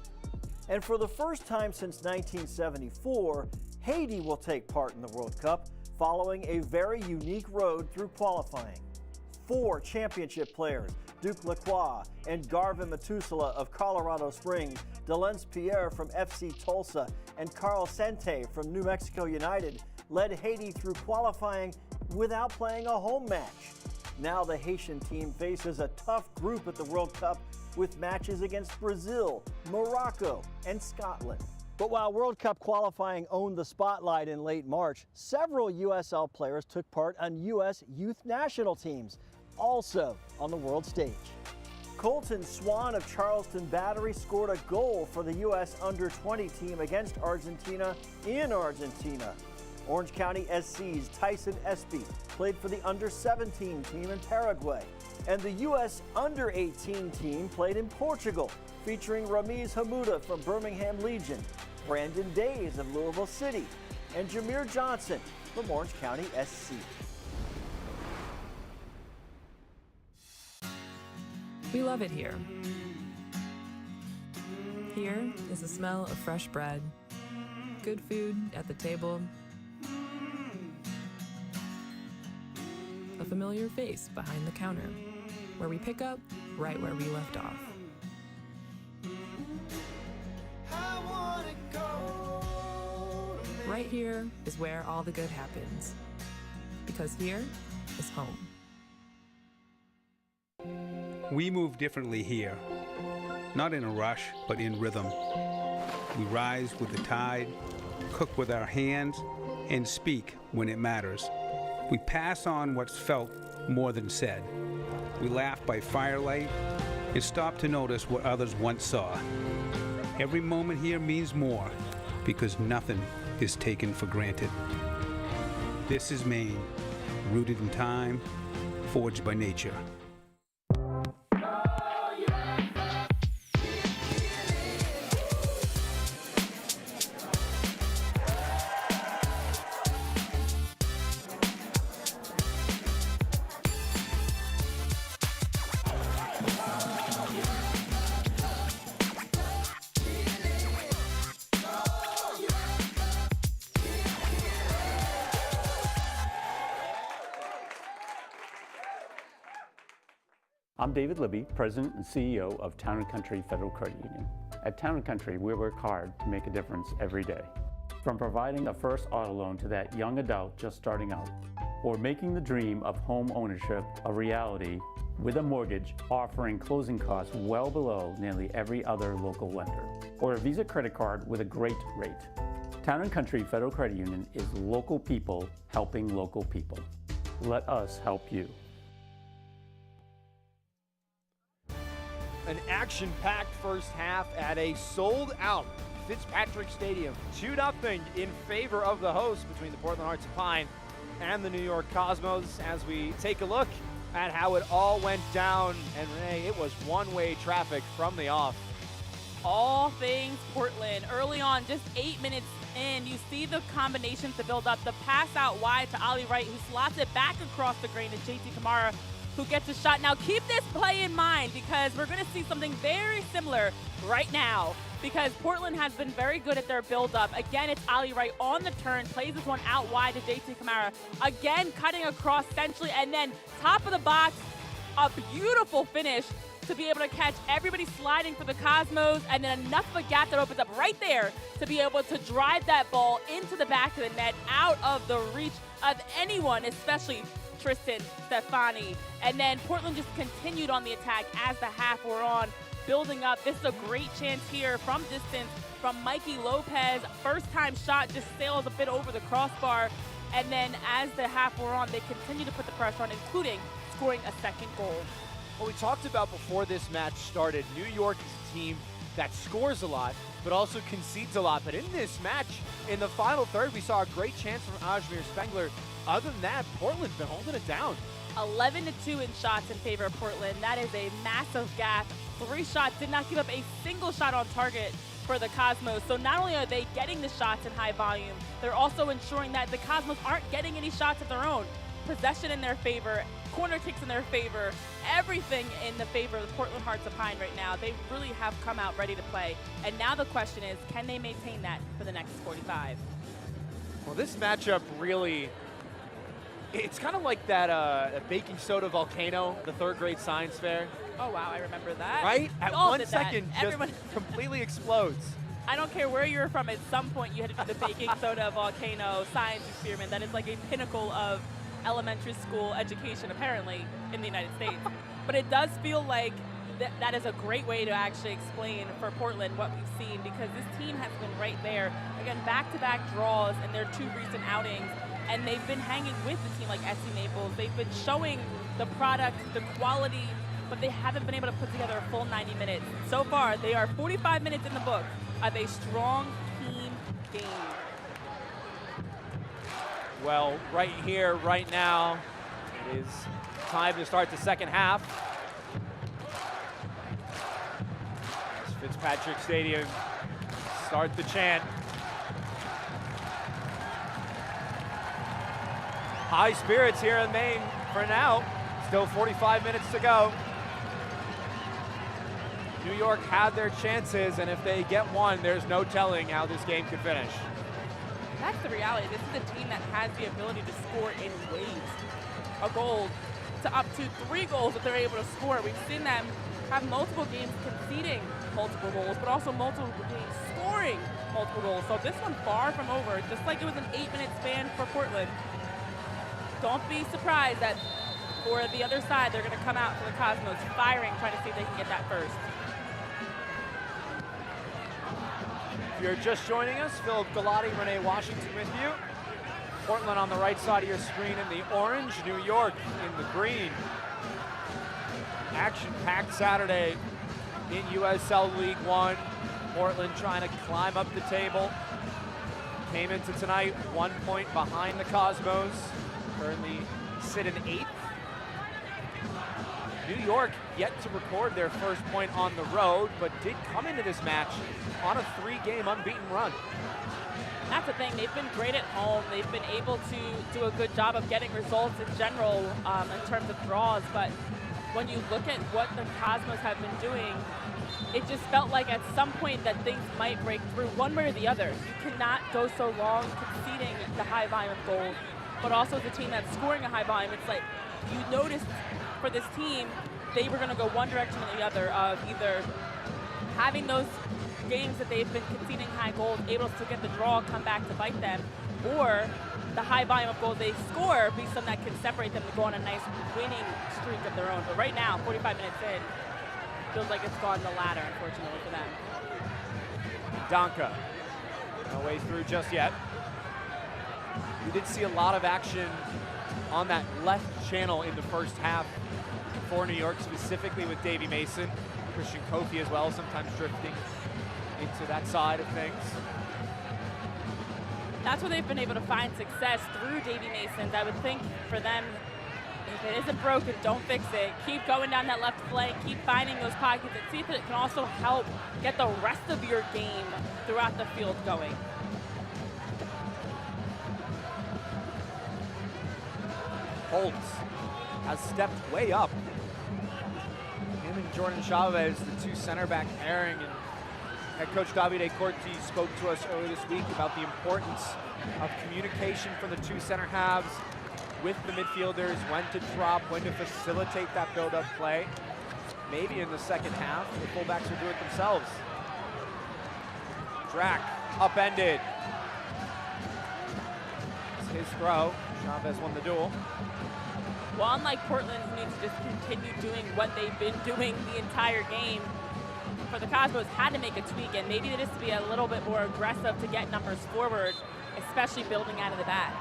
And for the first time since 1974, Haiti will take part in the World Cup, following a very unique road through qualifying. 4 championship players, Duke Lacroix and Garvin Matusala of Colorado Springs, Delence Pierre from FC Tulsa, and Carl Sente from New Mexico United, led Haiti through qualifying without playing a home match. Now the Haitian team faces a tough group at the World Cup with matches against Brazil, Morocco, and Scotland. But while World Cup qualifying owned the spotlight in late March, several USL players took part on U.S. youth national teams, also on the world stage. Colton Swan of Charleston Battery scored a goal for the U.S. under-20 team against Argentina in Argentina. Orange County SC's Tyson Espy played for the under-17 team in Paraguay. And the U.S. under-18 team played in Portugal, featuring Ramiz Hamuda from Birmingham Legion, Brandon Days of Louisville City, and Jameer Johnson from Orange County SC. We love it here. Here is the smell of fresh bread, good food at the table, a familiar face behind the counter, where we pick up right where we left off. Right here is where all the good happens, because here is home. We move differently here, not in a rush, but in rhythm. We rise with the tide, cook with our hands, and speak when it matters. We pass on what's felt more than said. We laugh by firelight and stop to notice what others once saw. Every moment here means more because nothing is taken for granted. This is Maine, rooted in time, forged by nature. I'm David Libby, President and CEO of Town & Country Federal Credit Union. At Town & Country, we work hard to make a difference every day. From providing a first auto loan to that young adult just starting out, or making the dream of home ownership a reality with a mortgage offering closing costs well below nearly every other local lender, or a Visa credit card with a great rate. Town & Country Federal Credit Union is local people helping local people. Let us help you. An action-packed first half at a sold-out Fitzpatrick Stadium. 2-0 in favor of the host between the Portland Hearts of Pine and the New York Cosmos as we take a look at how it all went down. And Renee, it was one-way traffic from the off. All things Portland. Early on, just 8 minutes in, you see the combinations to build up. The pass out wide to Ali Wright, who slots it back across the green to JT Kamara, who gets a shot. Now keep this play in mind because we're going to see something very similar right now because Portland has been very good at their build-up. Again, it's Ali Wright on the turn, plays this one out wide to JT Kamara. Again, cutting across centrally, and then top of the box, a beautiful finish to be able to catch everybody sliding for the Cosmos, and then enough of a gap that opens up right there to be able to drive that ball into the back of the net, out of the reach of anyone, especially Tristan Stefani. And then Portland just continued on the attack as the half wore on, building up. This is a great chance here from distance from Mikey Lopez. First time shot just sails a bit over the crossbar. And then as the half wore on, they continue to put the pressure on, including scoring a second goal. What we talked about before this match started, New York is a team that scores a lot, but also concedes a lot. But in this match, in the final third, we saw a great chance from Ajmir Spengler. Other than that, Portland's been holding it down. 11-2 in shots in favor of Portland. That is a massive gap. 3 shots, did not give up a single shot on target for the Cosmos. So not only are they getting the shots in high volume, they're also ensuring that the Cosmos aren't getting any shots of their own. Possession in their favor, corner kicks in their favor, everything in the favor of the Portland Hearts of Pine right now. They really have come out ready to play. And now the question is, can they maintain that for the next 45? Well, this matchup really, it's kind of like that baking soda volcano, the third grade science fair. Oh, wow, I remember that. Right? At all 1 did second, that. Everyone just completely explodes. I don't care where you're from, at some point you had to do the baking soda volcano science experiment. That is like a pinnacle of elementary school education, apparently, in the United States. But it does feel like that is a great way to actually explain for Portland what we've seen, because this team has been right there. Again, back-to-back draws in their 2 recent outings, and they've been hanging with the team like SC Naples. They've been showing the product, the quality, but they haven't been able to put together a full 90 minutes. So far, they are 45 minutes in the book of a strong team game. Well, right here, right now, it is time to start the second half. As Fitzpatrick Stadium. Start the chant. High spirits here in Maine for now. Still 45 minutes to go. New York had their chances, and if they get one, there's no telling how this game could finish. That's the reality. This is a team that has the ability to score in waves. A goal to up to 3 goals that they're able to score. We've seen them have multiple games conceding multiple goals, but also multiple games scoring multiple goals. So this one far from over, just like it was an 8-minute span for Portland. Don't be surprised that for the other side, they're going to come out for the Cosmos firing, trying to see if they can get that first. If you're just joining us, Philip Galati, Renee Washington with you. Portland on the right side of your screen in the orange, New York in the green. Action-packed Saturday in USL League One. Portland trying to climb up the table. Came into tonight 1 point behind the Cosmos. Currently sit in 8th. New York yet to record their first point on the road, but did come into this match on a 3-game unbeaten run. That's the thing, they've been great at home. They've been able to do a good job of getting results in general in terms of draws, but when you look at what the Cosmos have been doing, it just felt like at some point that things might break through one way or the other. You cannot go so long conceding the high volume of goals, but also as a team that's scoring a high volume, it's like you noticed for this team, they were going to go one direction or the other of either having those games that they've been conceding high goals, able to get the draw, come back to bite them, or the high volume of goals they score be something that can separate them to go on a nice winning streak of their own. But right now, 45 minutes in, feels like it's gone the latter, unfortunately, for them. Donka, no way through just yet. We did see a lot of action on that left channel in the first half for New York, specifically with Davy Mason, Christian Kofi as well, sometimes drifting into that side of things. That's where they've been able to find success through Davy Mason. I would think for them, if it isn't broken, don't fix it. Keep going down that left flank, keep finding those pockets, and see if it can also help get the rest of your game throughout the field going. Holtz has stepped way up. Him and Jordan Chavez, the 2 center back pairing, and head coach Davide Corti spoke to us earlier this week about the importance of communication from the 2 center halves with the midfielders, when to drop, when to facilitate that build-up play. Maybe in the second half, the fullbacks will do it themselves. Drac, upended. It's his throw. Chavez won the duel. Well, unlike Portland, who needs to just continue doing what they've been doing the entire game, for the Cosmos had to make a tweak, and maybe they just to be a little bit more aggressive to get numbers forward, especially building out of the back.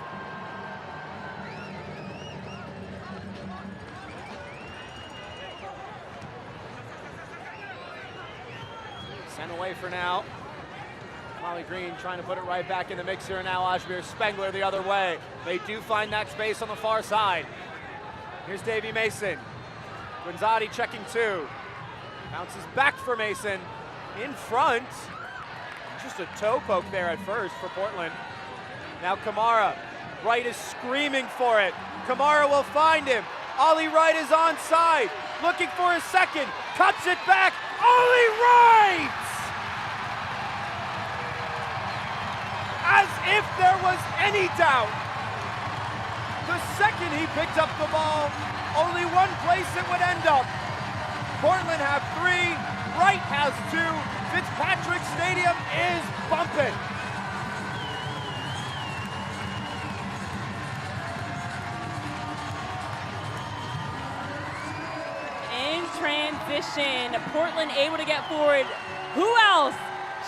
Sent away for now. Molly Green trying to put it right back in the mix here now. Ashmir Spengler the other way. They do find that space on the far side. Here's Davy Mason. Guinzotti checking 2. Bounces back for Mason. In front. Just a toe poke there at first for Portland. Now Kamara. Wright is screaming for it. Kamara will find him. Ollie Wright is onside. Looking for a second. Cuts it back. Ollie Wright! As if there was any doubt. The second he picked up the ball, only one place it would end up. Portland have 3, Wright has 2, Fitzpatrick Stadium is bumping. In transition, Portland able to get forward. Who else?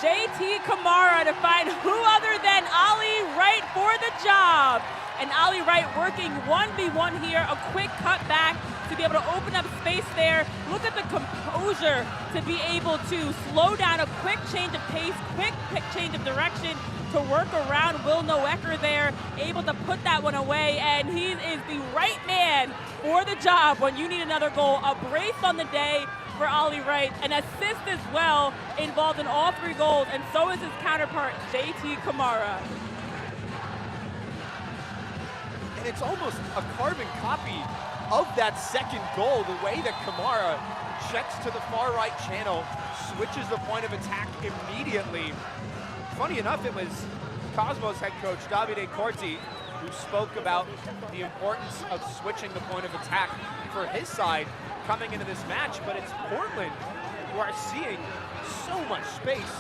JT Kamara to find who other than Ollie Wright for the job. And Ollie Wright working 1v1 here, a quick cut back to be able to open up space there. Look at the composure to be able to slow down, a quick change of pace, quick change of direction to work around Will Noecker there, able to put that one away, and he is the right man for the job when you need another goal. A brace on the day for Ollie Wright. An assist as well, involved in all 3 goals, and so is his counterpart, JT Kamara. And it's almost a carbon copy of that second goal, the way that Kamara checks to the far right channel, switches the point of attack immediately. Funny enough, it was Cosmos head coach Davide Corti who spoke about the importance of switching the point of attack for his side coming into this match, but it's Portland who are seeing so much space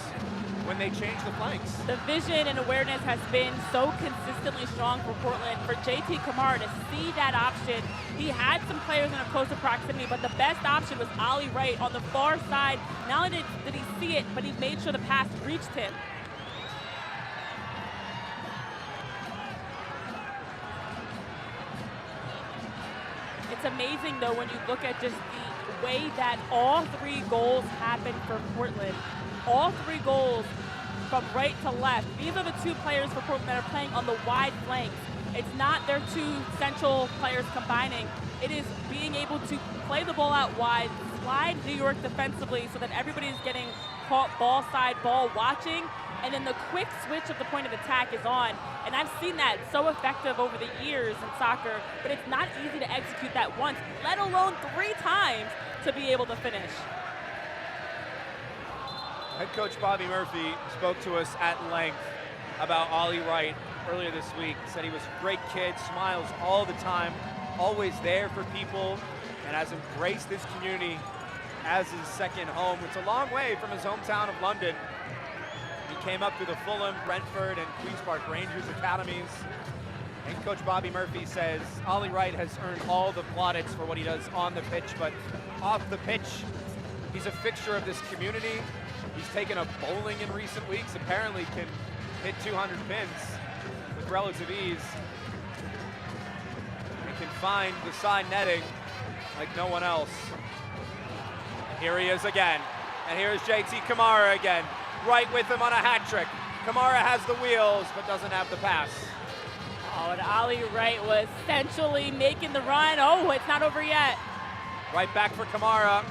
when they change the flanks. The vision and awareness has been so consistently strong for Portland. For JT Kamara to see that option, he had some players in a closer proximity, but the best option was Ollie Wright on the far side. Not only did he see it, but he made sure the pass reached him. It's amazing, though, when you look at just the way that all 3 goals happened for Portland. All 3 goals from right to left. These are the 2 players for Portland that are playing on the wide flanks. It's not their 2 central players combining. It is being able to play the ball out wide, slide New York defensively so that everybody is getting caught ball side, ball watching, and then the quick switch of the point of attack is on. And I've seen that so effective over the years in soccer, but it's not easy to execute that once, let alone 3 times to be able to finish. Head coach Bobby Murphy spoke to us at length about Ollie Wright earlier this week. Said he was a great kid, smiles all the time, always there for people, and has embraced this community as his second home. It's a long way from his hometown of London. He came up through the Fulham, Brentford, and Queen's Park Rangers academies. And Coach Bobby Murphy says Ollie Wright has earned all the plaudits for what he does on the pitch, but off the pitch, he's a fixture of this community. He's taken up bowling in recent weeks, apparently can hit 200 pins with relative ease, and can find the side netting like no one else. And here he is again, and here's JT Kamara again, right with him on a hat trick. Kamara has the wheels, but doesn't have the pass. Oh, and Ollie Wright was essentially making the run. Oh, it's not over yet. Right back for Kamara.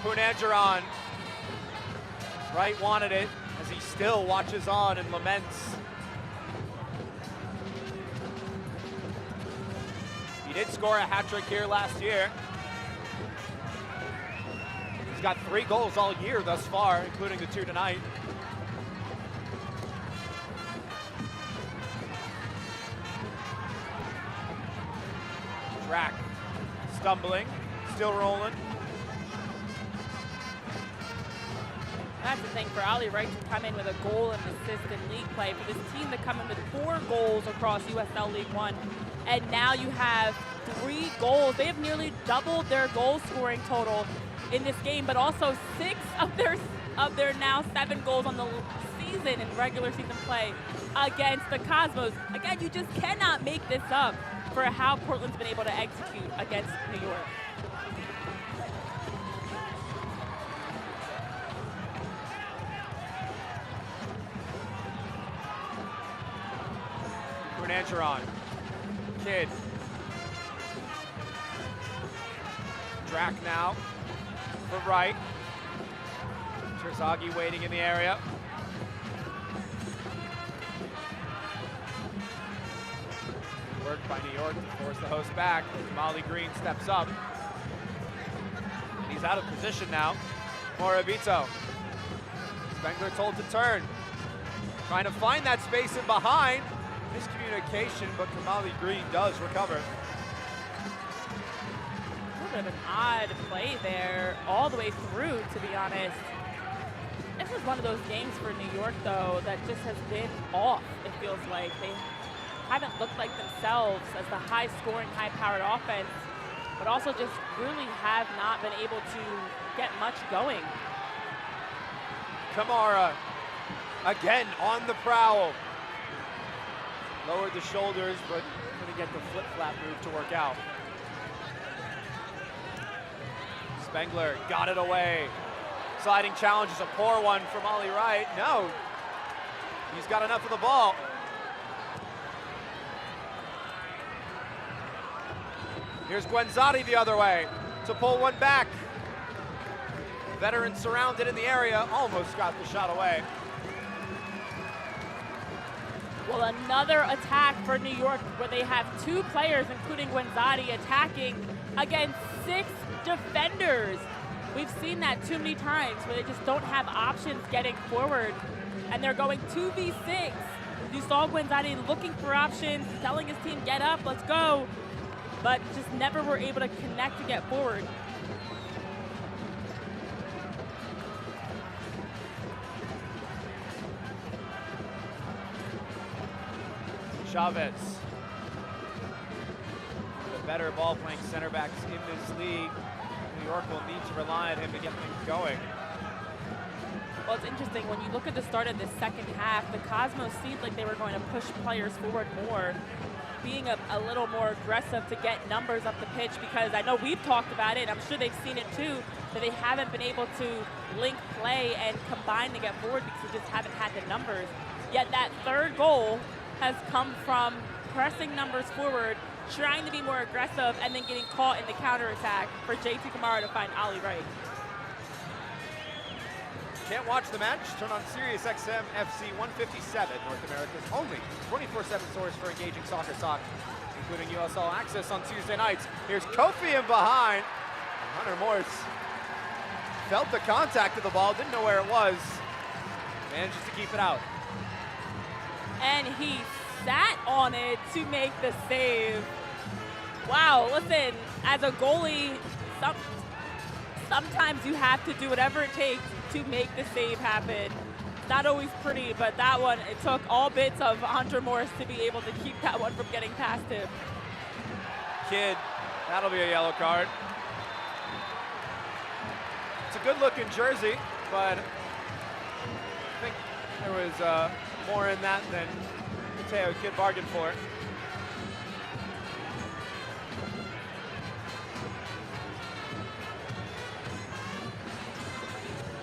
Punanjaran. Wright wanted it, as he still watches on and laments. He did score a hat trick here last year. He's got 3 goals all year thus far, including the 2 tonight. Drack stumbling, still rolling. That's the thing for Ollie Wright to come in with a goal and assist in league play. For this team to come in with 4 goals across USL League One, and now you have 3 goals. They have nearly doubled their goal scoring total in this game, but also 6 of their now 7 goals on the season in regular season play against the Cosmos. Again, you just cannot make this up for how Portland's been able to execute against New York. Punanjaran. Kidd. Drack now for Wright. Terzaghi waiting in the area. Work by New York to force the host back. Molly Green steps up. And he's out of position now. Morabito. Spengler told to turn. Trying to find that space in behind. Miscommunication, but Kamali Green does recover. A little bit of an odd play there all the way through, to be honest. This is one of those games for New York, though, that just has been off, it feels like. They haven't looked like themselves as the high-scoring, high-powered offense, but also just really have not been able to get much going. Kamara, again on the prowl. Lowered the shoulders, but couldn't get the flip-flap move to work out. Spengler got it away. Sliding challenge is a poor one from Ollie Wright. No, he's got enough of the ball. Here's Guenzati the other way to pull one back. Veteran surrounded in the area, almost got the shot away. Well, another attack for New York where they have 2 players, including Guenzati, attacking against 6 defenders. We've seen that too many times where they just don't have options getting forward, and they're going 2v6. You saw Guenzati looking for options, telling his team, get up, let's go, but just never were able to connect to get forward. Chavez, the better ball-playing center backs in this league. New York will need to rely on him to get things going. Well, it's interesting, when you look at the start of the second half, the Cosmos seemed like they were going to push players forward more, being a little more aggressive to get numbers up the pitch, because I know we've talked about it, I'm sure they've seen it too, that they haven't been able to link play and combine to get forward because they just haven't had the numbers. Yet that third goal has come from pressing numbers forward, trying to be more aggressive, and then getting caught in the counterattack for JT Kamara to find Ali Wright. Can't watch the match? Turn on SiriusXM FC 157, North America's only 24/7 source for engaging soccer talk, including USL access on Tuesday nights. Here's Kofi in behind. Hunter Morse felt the contact of the ball, didn't know where it was, manages to keep it out. And he sat on it to make the save. Wow, listen, as a goalie, sometimes you have to do whatever it takes to make the save happen. It's not always pretty, but that one, it took all bits of Hunter Morse to be able to keep that one from getting past him. Kidd, that'll be a yellow card. It's a good-looking jersey, but I think there was more in that than Mateo Kidd bargained for.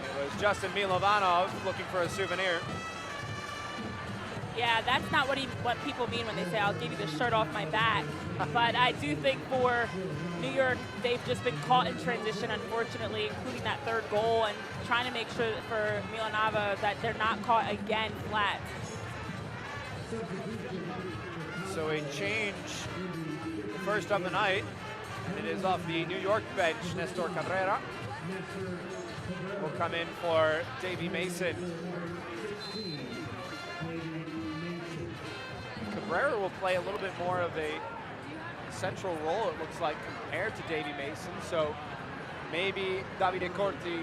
It was Justin Milovanov looking for a souvenir. Yeah, that's not what people mean when they say, I'll give you the shirt off my back. But I do think for New York, they've just been caught in transition, unfortunately, including that third goal, and trying to make sure that for Milanova that they're not caught again flat. So a change first of the night, and it is off the New York bench. Nestor Cabrera will come in for Davy Mason. Cabrera will play a little bit more of a central role, it looks like, compared to Davy Mason. So maybe Davide Corti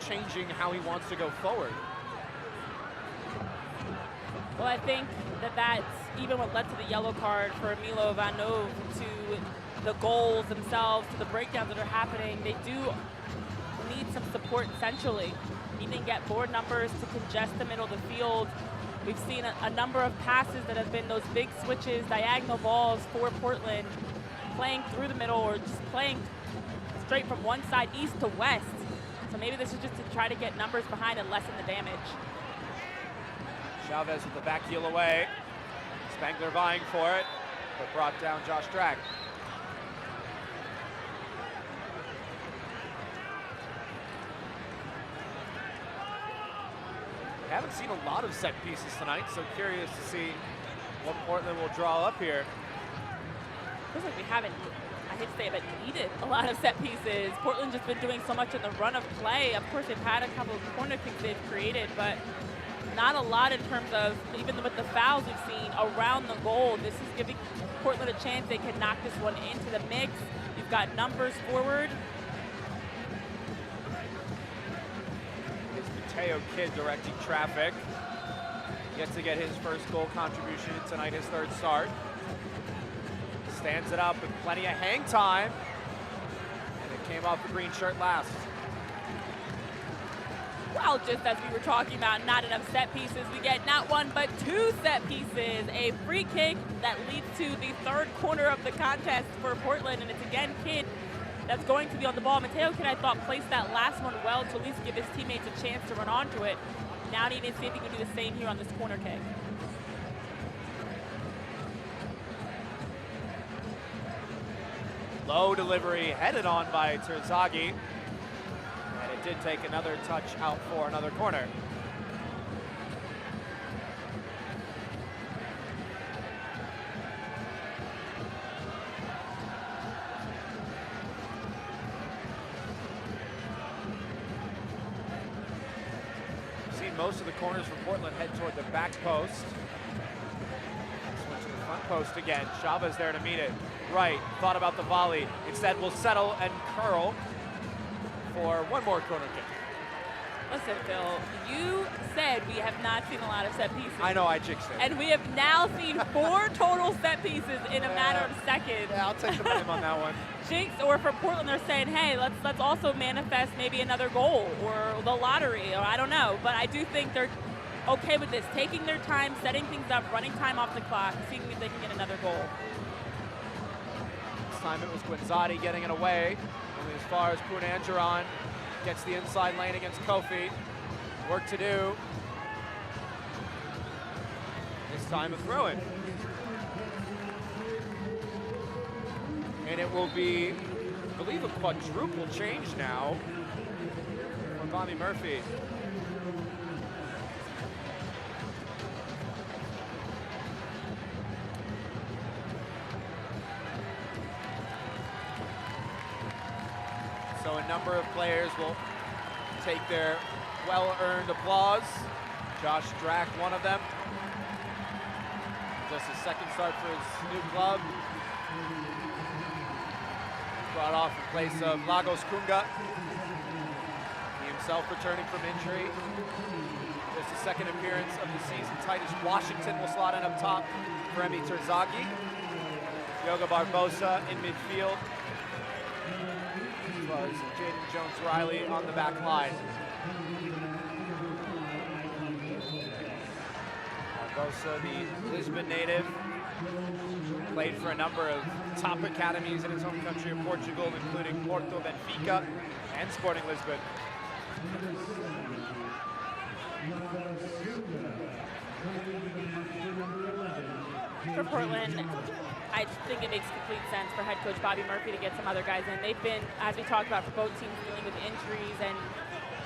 changing how he wants to go forward. Well, I think that's even what led to the yellow card for Milo Ivanov, to the goals themselves, to the breakdowns that are happening. They do need some support centrally. He didn't get board numbers to congest the middle of the field. We've seen a number of passes that have been those big switches, diagonal balls for Portland, playing through the middle or just playing straight from one side east to west. So maybe this is just to try to get numbers behind and lessen the damage. Chavez with the back heel away. Spangler vying for it, but brought down Josh Drag. Haven't seen a lot of set pieces tonight, so curious to see what Portland will draw up here. Feels like we haven't, I hate to say it, but needed a lot of set pieces. Portland's just been doing so much in the run of play. Of course, they've had a couple of corner kicks they've created, but not a lot in terms of, even with the fouls we've seen around the goal. This is giving Portland a chance they can knock this one into the mix. You've got numbers forward. Mateo Kidd directing traffic. Gets to get his first goal contribution tonight, his third start. Stands it up with plenty of hang time. And it came off the green shirt last. Well, just as we were talking about, not enough set pieces. We get not one, but two set pieces. A free kick that leads to the third corner of the contest for Portland, and it's again Kidd that's going to be on the ball. Mateo Kidd, I thought, placed that last one well to at least give his teammates a chance to run onto it. Now needing to see if he can do the same here on this corner kick. Low delivery headed on by Terzaghi. And it did take another touch out for another corner. Most of the corners for Portland head toward the back post. This one to the front post again. Chavez there to meet it. Right, thought about the volley. Instead will settle and curl for one more corner kick. Listen, Phil, you said we have not seen a lot of set pieces. I know, I jinxed it. And we have now seen 4 total set pieces in a matter of seconds. Yeah, I'll take the blame on that one. Jinx, or for Portland, they're saying, hey, let's also manifest maybe another goal or the lottery, or I don't know. But I do think they're okay with this, taking their time, setting things up, running time off the clock, seeing if they can get another goal. This time it was Guinzotti getting it away. Only as far as Punanjaran gets the inside lane against Kofi. Work to do. This time a throw-in. And it will be, I believe, a quadruple change now for Bobby Murphy. So a number of players will take their well-earned applause. Josh Drack, one of them. Just his second start for his new club. Brought off in place of Lagos Kunga. He himself returning from injury. Just his second appearance of the season. Titus Washington will slot in up top for Emi Terzaghi. Yoga Barbosa in midfield. As well as Jaden Jones-Riley on the back line. Barbosa, the Lisbon native, played for a number of top academies in his home country of Portugal, including Porto, Benfica, and Sporting Lisbon. For Portland, I think it makes complete sense for head coach Bobby Murphy to get some other guys in. They've been, as we talked about, for both teams dealing with injuries, and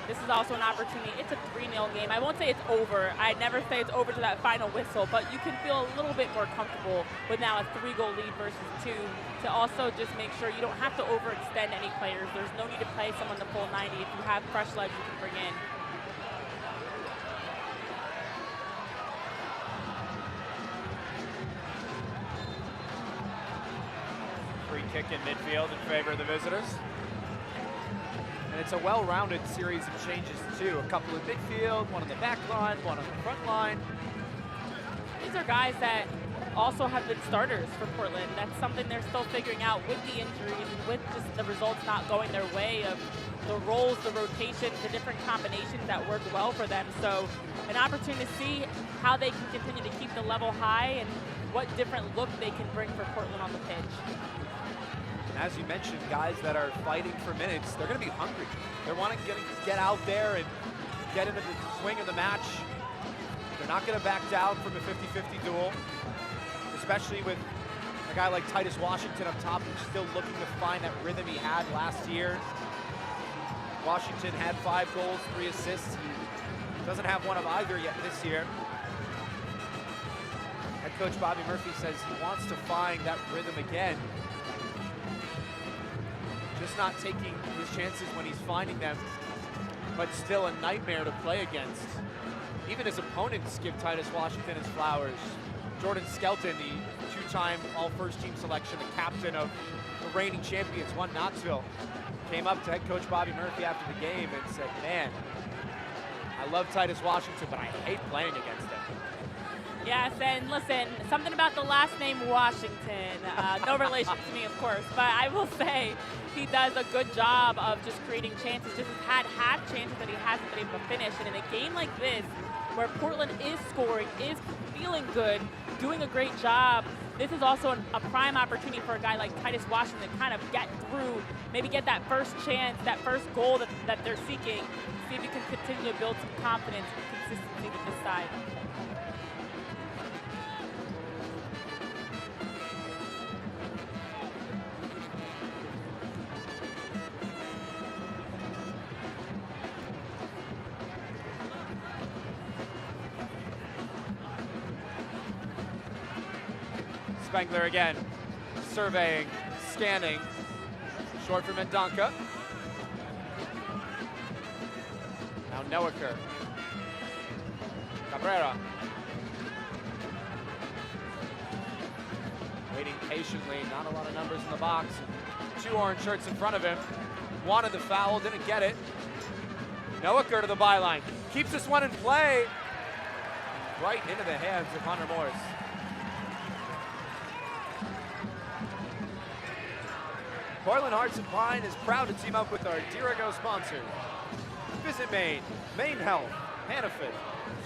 this is also an opportunity. It's a 3-0 game. I won't say it's over. I'd never say it's over to that final whistle, but you can feel a little bit more comfortable with now a 3-goal lead versus 2 to also just make sure you don't have to overextend any players. There's no need to play someone the full 90. If you have fresh legs you can bring in. Free kick in midfield in favor of the visitors. And it's a well-rounded series of changes too. A couple in midfield, one on the back line, one on the front line. These are guys that also have been starters for Portland. That's something they're still figuring out with the injuries and with just the results not going their way, of the roles, the rotations, the different combinations that work well for them. So an opportunity to see how they can continue to keep the level high and what different look they can bring for Portland on the pitch. And as you mentioned, guys that are fighting for minutes, they're going to be hungry. They want to get out there and get into the swing of the match. They're not going to back down from a 50-50 duel, especially with a guy like Titus Washington up top who's still looking to find that rhythm he had last year. Washington had 5 goals, 3 assists. He doesn't have one of either yet this year. Head coach Bobby Murphy says he wants to find that rhythm again. Just not taking his chances when he's finding them, but still a nightmare to play against. Even his opponents give Titus Washington his flowers. Jordan Skelton, the 2-time all-first team selection, the captain of the reigning champions, won Knoxville, came up to head coach Bobby Murphy after the game and said, man, I love Titus Washington, but I hate playing against him. Yes, and listen, something about the last name Washington, no relation to me, of course, but I will say he does a good job of just creating chances, just had chances that he hasn't been able to finish. And in a game like this, where Portland is scoring, is feeling good, doing a great job, this is also a prime opportunity for a guy like Titus Washington to kind of get through, maybe get that first chance, that first goal that they're seeking, see if he can continue to build some confidence and consistency with this side. Spengler again, surveying, scanning. Short for Mendonca. Now Noaker. Cabrera. Waiting patiently, not a lot of numbers in the box. 2 orange shirts in front of him. Wanted the foul, didn't get it. Noaker to the byline. Keeps this one in play. Right into the hands of Hunter Morris. Portland Hearts of Pine is proud to team up with our Dirigo sponsors. Visit Maine, Maine Health, Hannaford,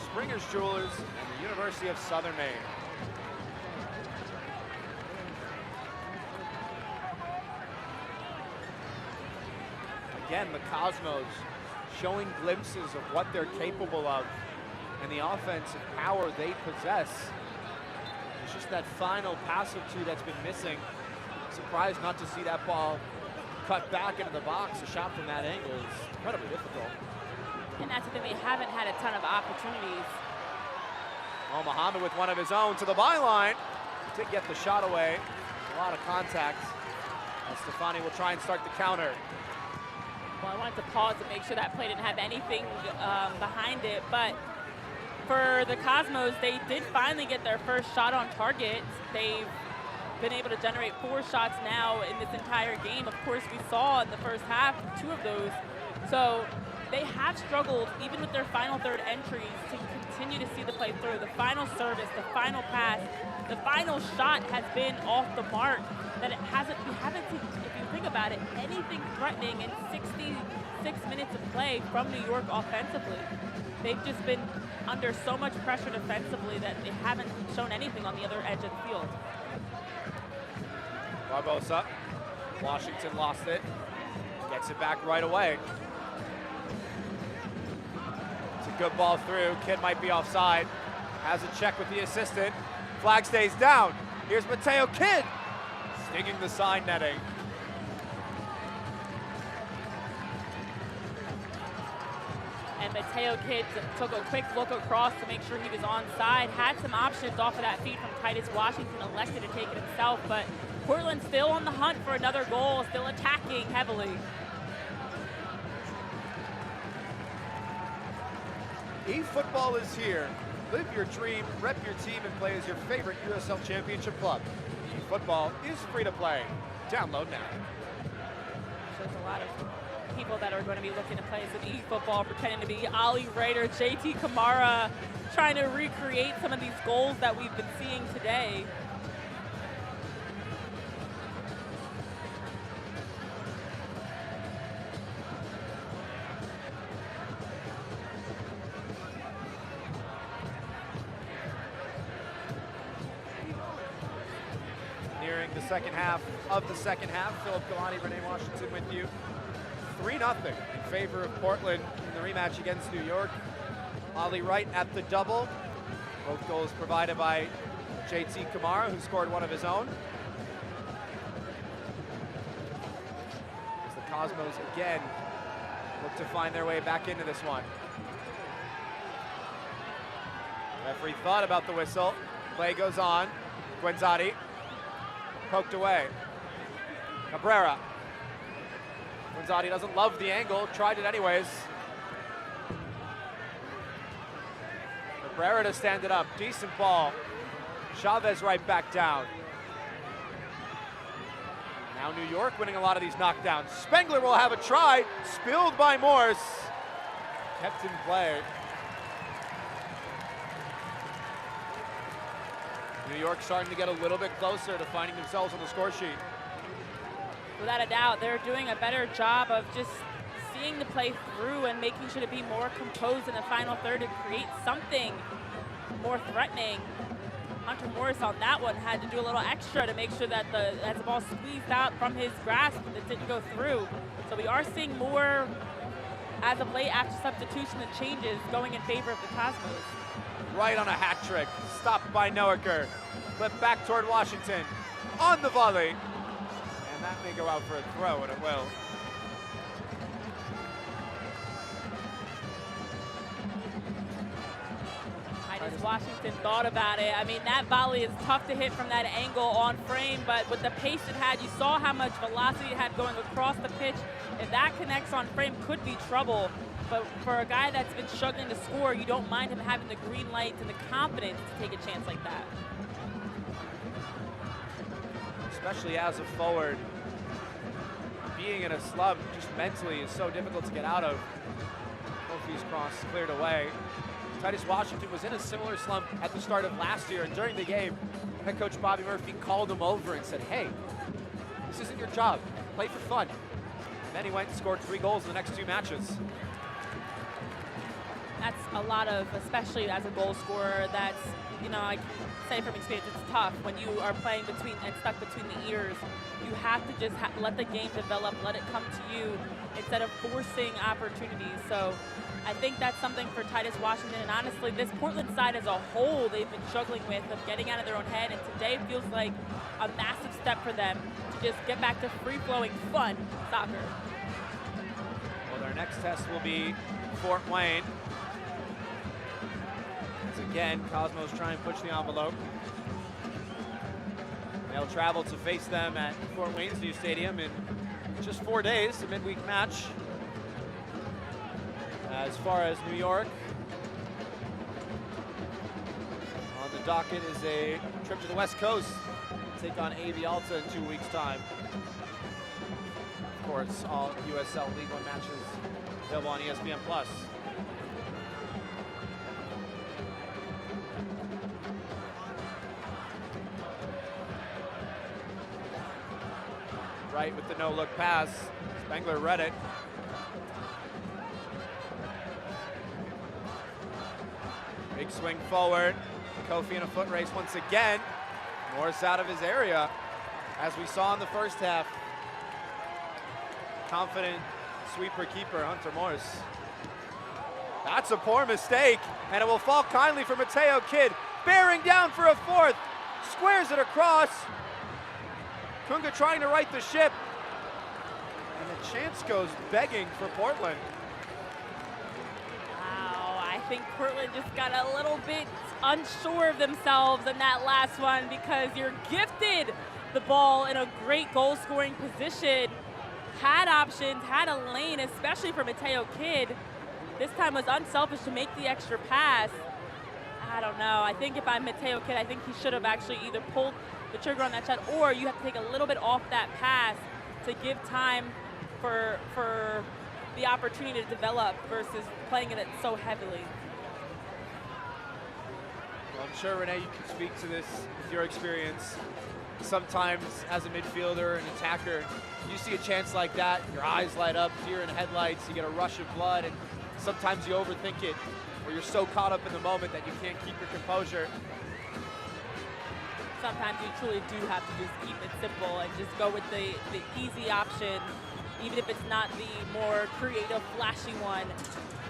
Springer's Jewelers, and the University of Southern Maine. Again, the Cosmos showing glimpses of what they're capable of and the offensive power they possess. It's just that final pass or two that's been missing. Surprised not to see that ball cut back into the box. A shot from that angle is incredibly difficult. And that's the thing, they haven't had a ton of opportunities. Oh, Muhammad with one of his own to the byline. Did get the shot away. A lot of contact. As Stefani will try and start the counter. Well, I wanted to pause and make sure that play didn't have anything behind it, but for the Cosmos, they did finally get their first shot on target. They've been able to generate 4 shots now in this entire game. Of course, we saw in the first half 2 of those. So they have struggled, even with their final third entries, to continue to see the play through. The final service, the final pass, the final shot has been off the mark. That we haven't seen, if you think about it, anything threatening in 66 minutes of play from New York offensively. They've just been under so much pressure defensively that they haven't shown anything on the other edge of the field. Barbosa. Washington lost it. Gets it back right away. It's a good ball through. Kidd might be offside. Has a check with the assistant. Flag stays down. Here's Mateo Kidd. Stinging the side netting. And Mateo Kidd took a quick look across to make sure he was onside. Had some options off of that feed from Titus Washington, elected to take it himself, but Portland still on the hunt for another goal, still attacking heavily. eFootball is here. Live your dream, rep your team, and play as your favorite USL Championship club. eFootball is free to play. Download now. So there's a lot of people that are going to be looking to play some eFootball, pretending to be Ali Raider, JT Kamara, trying to recreate some of these goals that we've been seeing today. Nearing the second half of the second half. Philip Galani, Renee Washington with you. 3-0 in favor of Portland in the rematch against New York. Ollie Wright at the double. Both goals provided by JT Kamara, who scored one of his own. As the Cosmos again look to find their way back into this one. Referee thought about the whistle. Play goes on. Guenzati poked away. Cabrera. Guenzati doesn't love the angle, tried it anyways. Cabrera to stand it up, decent ball. Chavez right back down. Now New York winning a lot of these knockdowns. Spengler will have a try, spilled by Morse. Kept in play. New York starting to get a little bit closer to finding themselves on the score sheet. Without a doubt, they're doing a better job of just seeing the play through and making sure to be more composed in the final third to create something more threatening. Hunter Morris on that one had to do a little extra to make sure that as the ball squeezed out from his grasp, it didn't go through. So we are seeing more as of late after substitution and changes going in favor of the Cosmos. Right on a hat trick, stopped by Noaker. Flip back toward Washington, on the volley. And that may go out for a throw, and it will. Titus Washington thought about it. I mean, that volley is tough to hit from that angle on frame, but with the pace it had, you saw how much velocity it had going across the pitch. If that connects on frame, could be trouble. But for a guy that's been struggling to score, you don't mind him having the green lights and the confidence to take a chance like that. Especially as a forward, being in a slump just mentally is so difficult to get out of. Kofi's cross cleared away. Titus Washington was in a similar slump at the start of last year, and during the game, head coach Bobby Murphy called him over and said, hey, this isn't your job, play for fun. And then he went and scored 3 goals in the next 2 matches. That's a lot of, especially as a goal scorer, that's, you know, I can say from experience, it's tough when you are playing between and stuck between the ears. You have to just let the game develop, let it come to you instead of forcing opportunities. So I think that's something for Titus Washington, and honestly, this Portland side as a whole, they've been struggling with of getting out of their own head, and today feels like a massive step for them to just get back to free-flowing, fun soccer. Well, their next test will be Fort Wayne. As again, Cosmos try and push the envelope. They'll travel to face them at Fort Wayne's new stadium in just 4 days, a midweek match. As far as New York, on the docket is a trip to the West Coast, take on AV Alta in 2 weeks' time. Of course, all USL League One matches available on ESPN+. Right with the no-look pass, Spengler read it. Big swing forward. Kofi in a foot race once again. Morris out of his area, as we saw in the first half. Confident sweeper keeper Hunter Morris. That's a poor mistake, and it will fall kindly for Mateo Kidd. Bearing down for a fourth. Squares it across. Kunga trying to right the ship. And the chance goes begging for Portland. I think Portland just got a little bit unsure of themselves in that last one, because you're gifted the ball in a great goal-scoring position. Had options, had a lane, especially for Mateo Kidd. This time was unselfish to make the extra pass. I don't know. I think if I'm Mateo Kidd, I think he should have actually either pulled the trigger on that shot, or you have to take a little bit off that pass to give time for the opportunity to develop versus playing it so heavily. Well, I'm sure, Renee, you can speak to this with your experience. Sometimes as a midfielder or an attacker, you see a chance like that, your eyes light up, deer in headlights, you get a rush of blood, and sometimes you overthink it, or you're so caught up in the moment that you can't keep your composure. Sometimes you truly do have to just keep it simple and just go with the easy option, even if it's not the more creative, flashy one.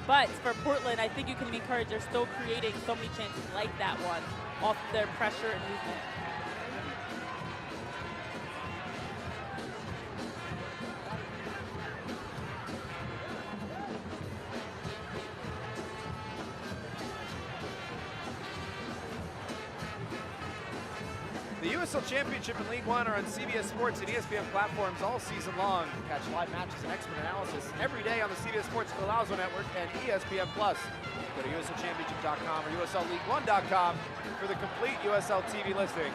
But for Portland, I think you can be encouraged. They're still creating so many chances like that one off their pressure and movement. The USL Championship and League One are on CBS Sports and ESPN platforms all season long. Catch live matches and expert analysis every day on the CBS Sports Golazo Network and ESPN+. Go to USLChampionship.com or USLLeague1.com for the complete USL TV listings.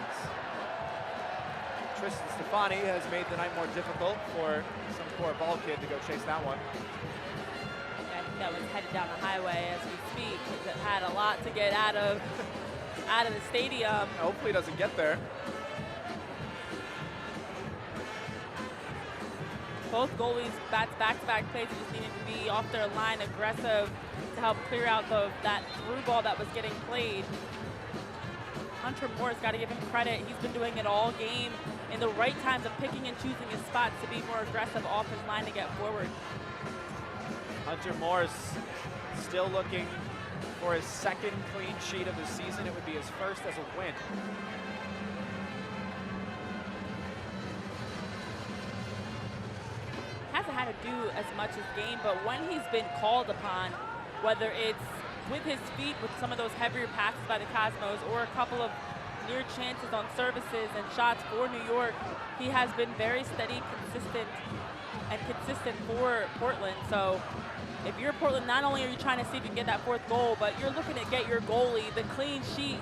Tristan Stefani has made the night more difficult for some poor ball kid to go chase that one. I think that was headed down the highway as we speak. It had a lot to get out of the stadium. Hopefully it doesn't get there. Both goalies back-to-back plays just needed to be off their line aggressive to help clear out that through ball that was getting played. Hunter Morris, got to give him credit. He's been doing it all game in the right times of picking and choosing his spots to be more aggressive off his line to get forward. Hunter Morris still looking for his second clean sheet of the season. It would be his first as a win. Hasn't had to do as much as game, but when he's been called upon, whether it's with his feet with some of those heavier passes by the Cosmos or a couple of near chances on services and shots for New York, he has been very steady, consistent for Portland. So if you're Portland, not only are you trying to see if you can get that fourth goal, but you're looking to get your goalie the clean sheet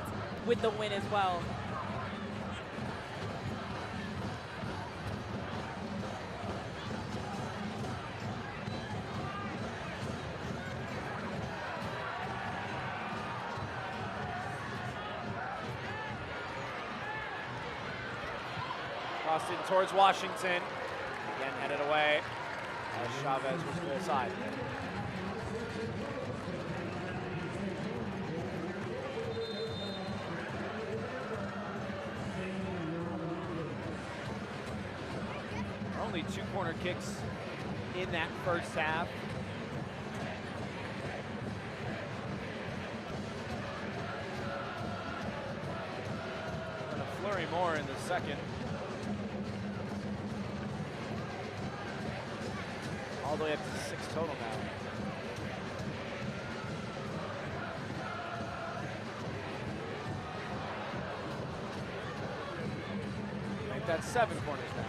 with the win as well. Crossed in towards Washington. Again, headed away as Chavez was full side. Only 2 corner kicks in that first half. And a flurry more in the second. All the way up to 6 total now. I think that's 7 corners now.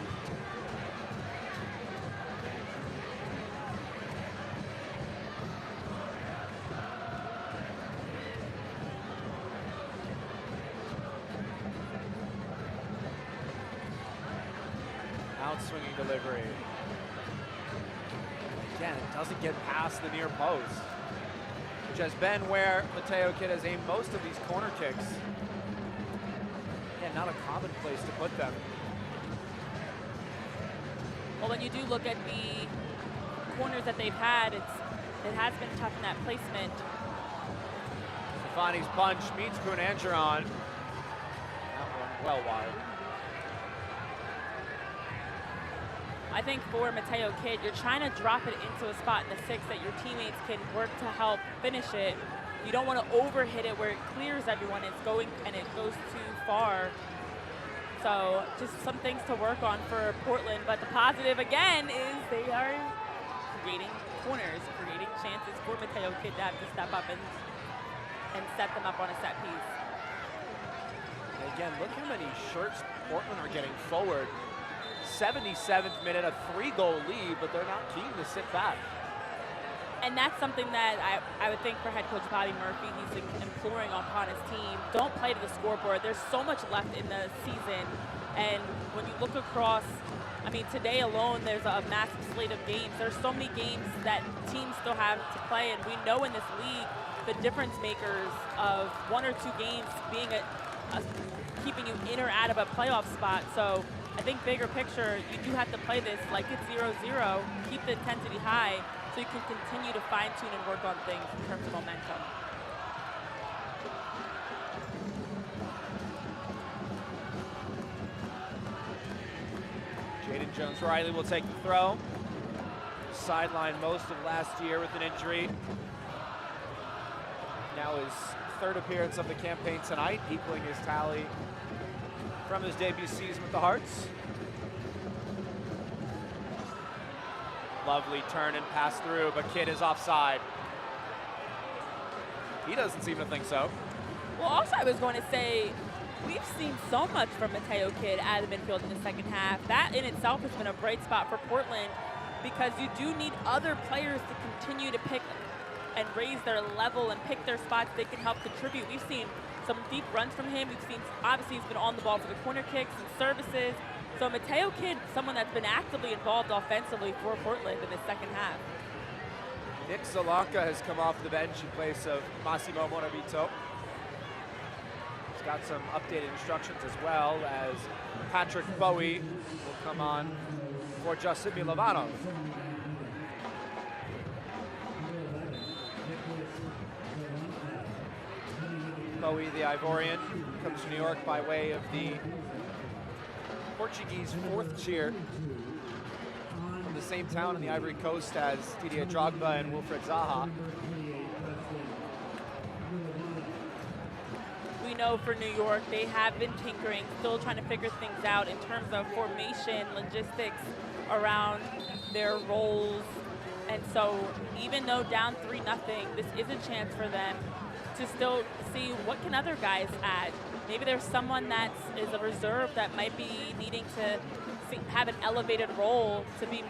Out swinging delivery. Again, it doesn't get past the near post, which has been where Mateo Kidd has aimed most of these corner kicks. Again, not a common place to put them. Well, when you do look at the corners that they've had, it has been tough in that placement. Stefani's punch meets Kuhn-Angeron. That one well wide. I think for Mateo Kidd, you're trying to drop it into a spot in the 6 that your teammates can work to help finish it. You don't want to overhit it where it clears everyone. It goes too far. So just some things to work on for Portland. But the positive again is they are creating corners, creating chances for Mateo Kidd to have to step up and set them up on a set piece. And again, look how many shirts Portland are getting forward. 77th minute, a 3-goal lead, but they're not keen to sit back. And that's something that I would think for head coach Bobby Murphy, he's imploring upon his team. Don't play to the scoreboard. There's so much left in the season. And when you look across, I mean, today alone, there's a massive slate of games. There's so many games that teams still have to play. And we know in this league, the difference makers of 1 or 2 games being keeping you in or out of a playoff spot. So I think bigger picture, you do have to play this like it's 0-0, keep the intensity high so you can continue to fine tune and work on things in terms of momentum. Jaden Jones-Riley will take the throw. Sidelined most of last year with an injury. Now his 3rd appearance of the campaign tonight, equaling his tally from his debut season with the Hearts. Lovely turn and pass through, but Kidd is offside. He doesn't seem to think so. Well, also I was going to say, we've seen so much from Mateo Kidd out of the midfield in the second half. That in itself has been a bright spot for Portland because you do need other players to continue to pick and raise their level and pick their spots they can help contribute. We've seen some deep runs from him. We've seen, obviously, he's been on the ball for the corner kicks and services. So Mateo Kidd, someone that's been actively involved offensively for Portland in the second half. Nick Zalanka has come off the bench in place of Massimo Moravito. He's got some updated instructions as well as Patrick Bowie will come on for Justin Milovanov. Bowie, the Ivorian, comes to New York by way of the Portuguese 4th tier from the same town in the Ivory Coast as Didier Drogba and Wilfred Zaha. We know for New York, they have been tinkering, still trying to figure things out in terms of formation, logistics around their roles And so even though down 3-0, this is a chance for them to still see what can other guys add. Maybe there's someone that is a reserve that might be needing to have an elevated role to be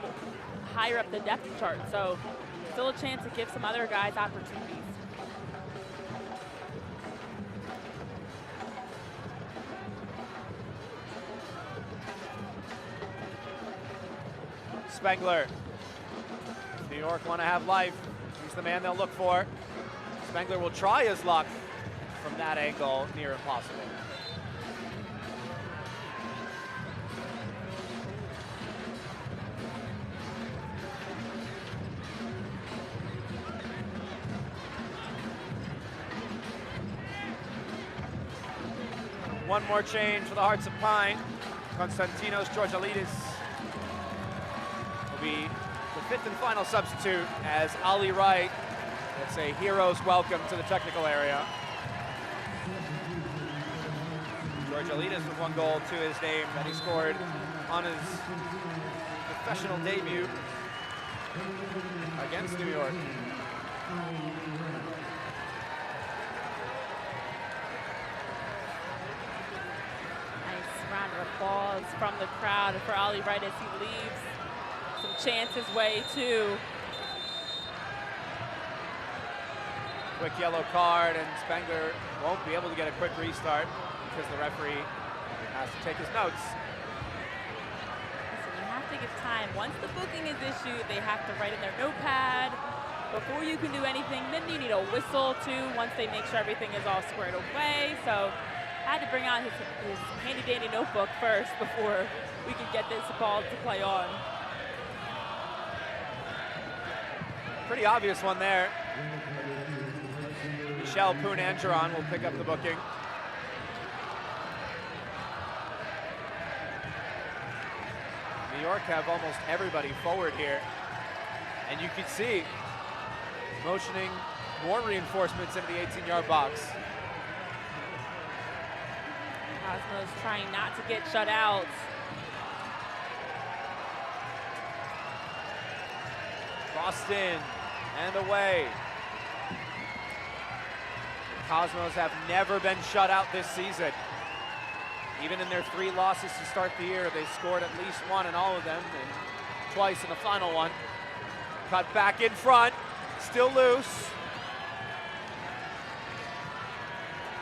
higher up the depth chart. So still a chance to give some other guys opportunities. Spengler. New York want to have life. He's the man they'll look for. Spengler will try his luck from that angle, near impossible. One more change for the Hearts of Pine. Konstantinos Georgialidis will be the fifth and final substitute as Ali Wright gets a hero's welcome to the technical area. Georgialidis with 1 goal to his name that he scored on his professional debut against New York. Round of applause from the crowd for Ali Wright as he leaves. Some chance his way too. Quick yellow card, and Spengler won't be able to get a quick restart because the referee has to take his notes. Listen, you have to give time. Once the booking is issued, they have to write in their notepad. Before you can do anything, then you need a whistle too, once they make sure everything is all squared away. So had to bring out his handy-dandy notebook first before we could get this ball to play on. Pretty obvious one there. Michel Poon-Angeron will pick up the booking. New York have almost everybody forward here. And you can see motioning more reinforcements into the 18-yard box. Cosmos trying not to get shut out. Crossed in and away. Cosmos have never been shut out this season. Even in their 3 losses to start the year, they scored at least 1 in all of them, and twice in the final one. Cut back in front, still loose.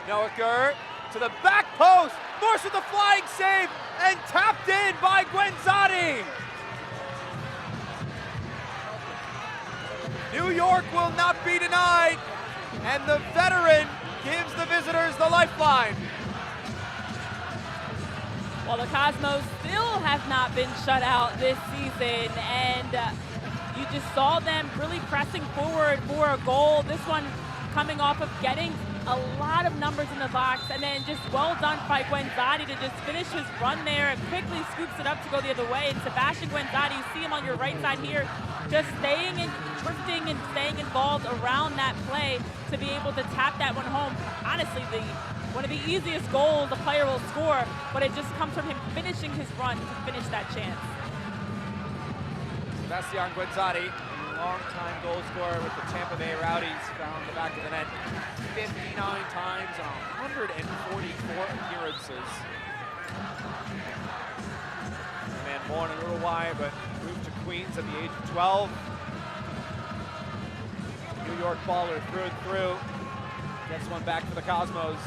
Noaker to the back post, Morse with the flying save, and tapped in by Guenzati. New York will not be denied, and the veteran gives the visitors the lifeline. Well, the Cosmos still have not been shut out this season, and you just saw them really pressing forward for a goal. This one coming off of getting a lot of numbers in the box, and then just well done by Guenzati to just finish his run there and quickly scoops it up to go the other way. And Sebastian Guenzati, you see him on your right side here, just staying and drifting and staying involved around that play to be able to tap that one home. Honestly, one of the easiest goals a player will score, but it just comes from him finishing his run to finish that chance. Sebastian Guenzati, long-time goal scorer with the Tampa Bay Rowdies, found the back of the net 59 times on 144 appearances. The man born in Uruguay, but moved to Queens at the age of 12. New York baller through and through. Gets one back for the Cosmos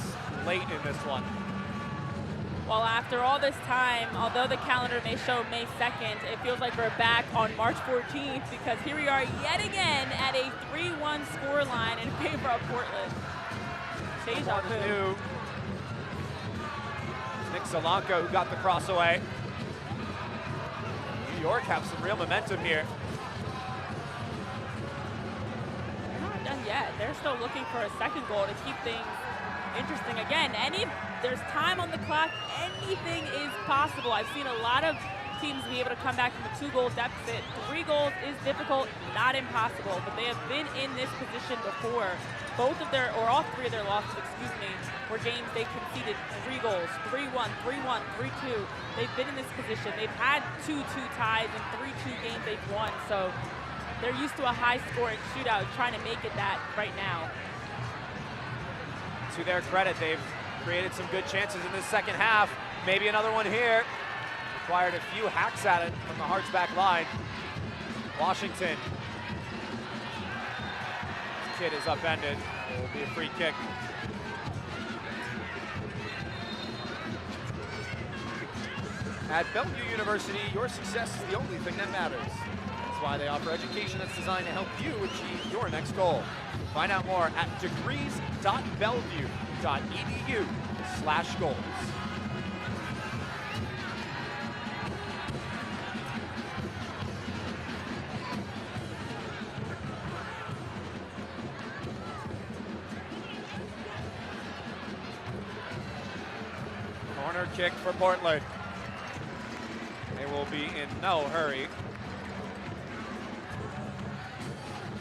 late in this one. Well, after all this time, although the calendar may show May 2nd, it feels like we're back on March 14th because here we are yet again at a 3-1 scoreline in favor of Portland. Deja vu. Nick Solanka who got the cross away. New York have some real momentum here. They're not done yet. They're still looking for a second goal to keep things interesting. Again, there's time on the clock, anything is possible. I've seen a lot of teams be able to come back from a 2-goal deficit. 3 goals is difficult, not impossible, but they have been in this position before. All 3 of their losses, were games they conceded 3 goals, 3-1, 3-1, 3-2. They've been in this position. They've had 2-2 ties and 3-2 games they've won. So they're used to a high-scoring shootout, trying to make it that right now. To their credit, they've created some good chances in this second half. Maybe another one here. Required a few hacks at it from the Hearts back line. Washington. This kid is upended. It will be a free kick. At Bellevue University, your success is the only thing that matters. That's why they offer education that's designed to help you achieve your next goal. Find out more at degrees.bellevue.edu/goals. Corner kick for Portland. They will be in no hurry.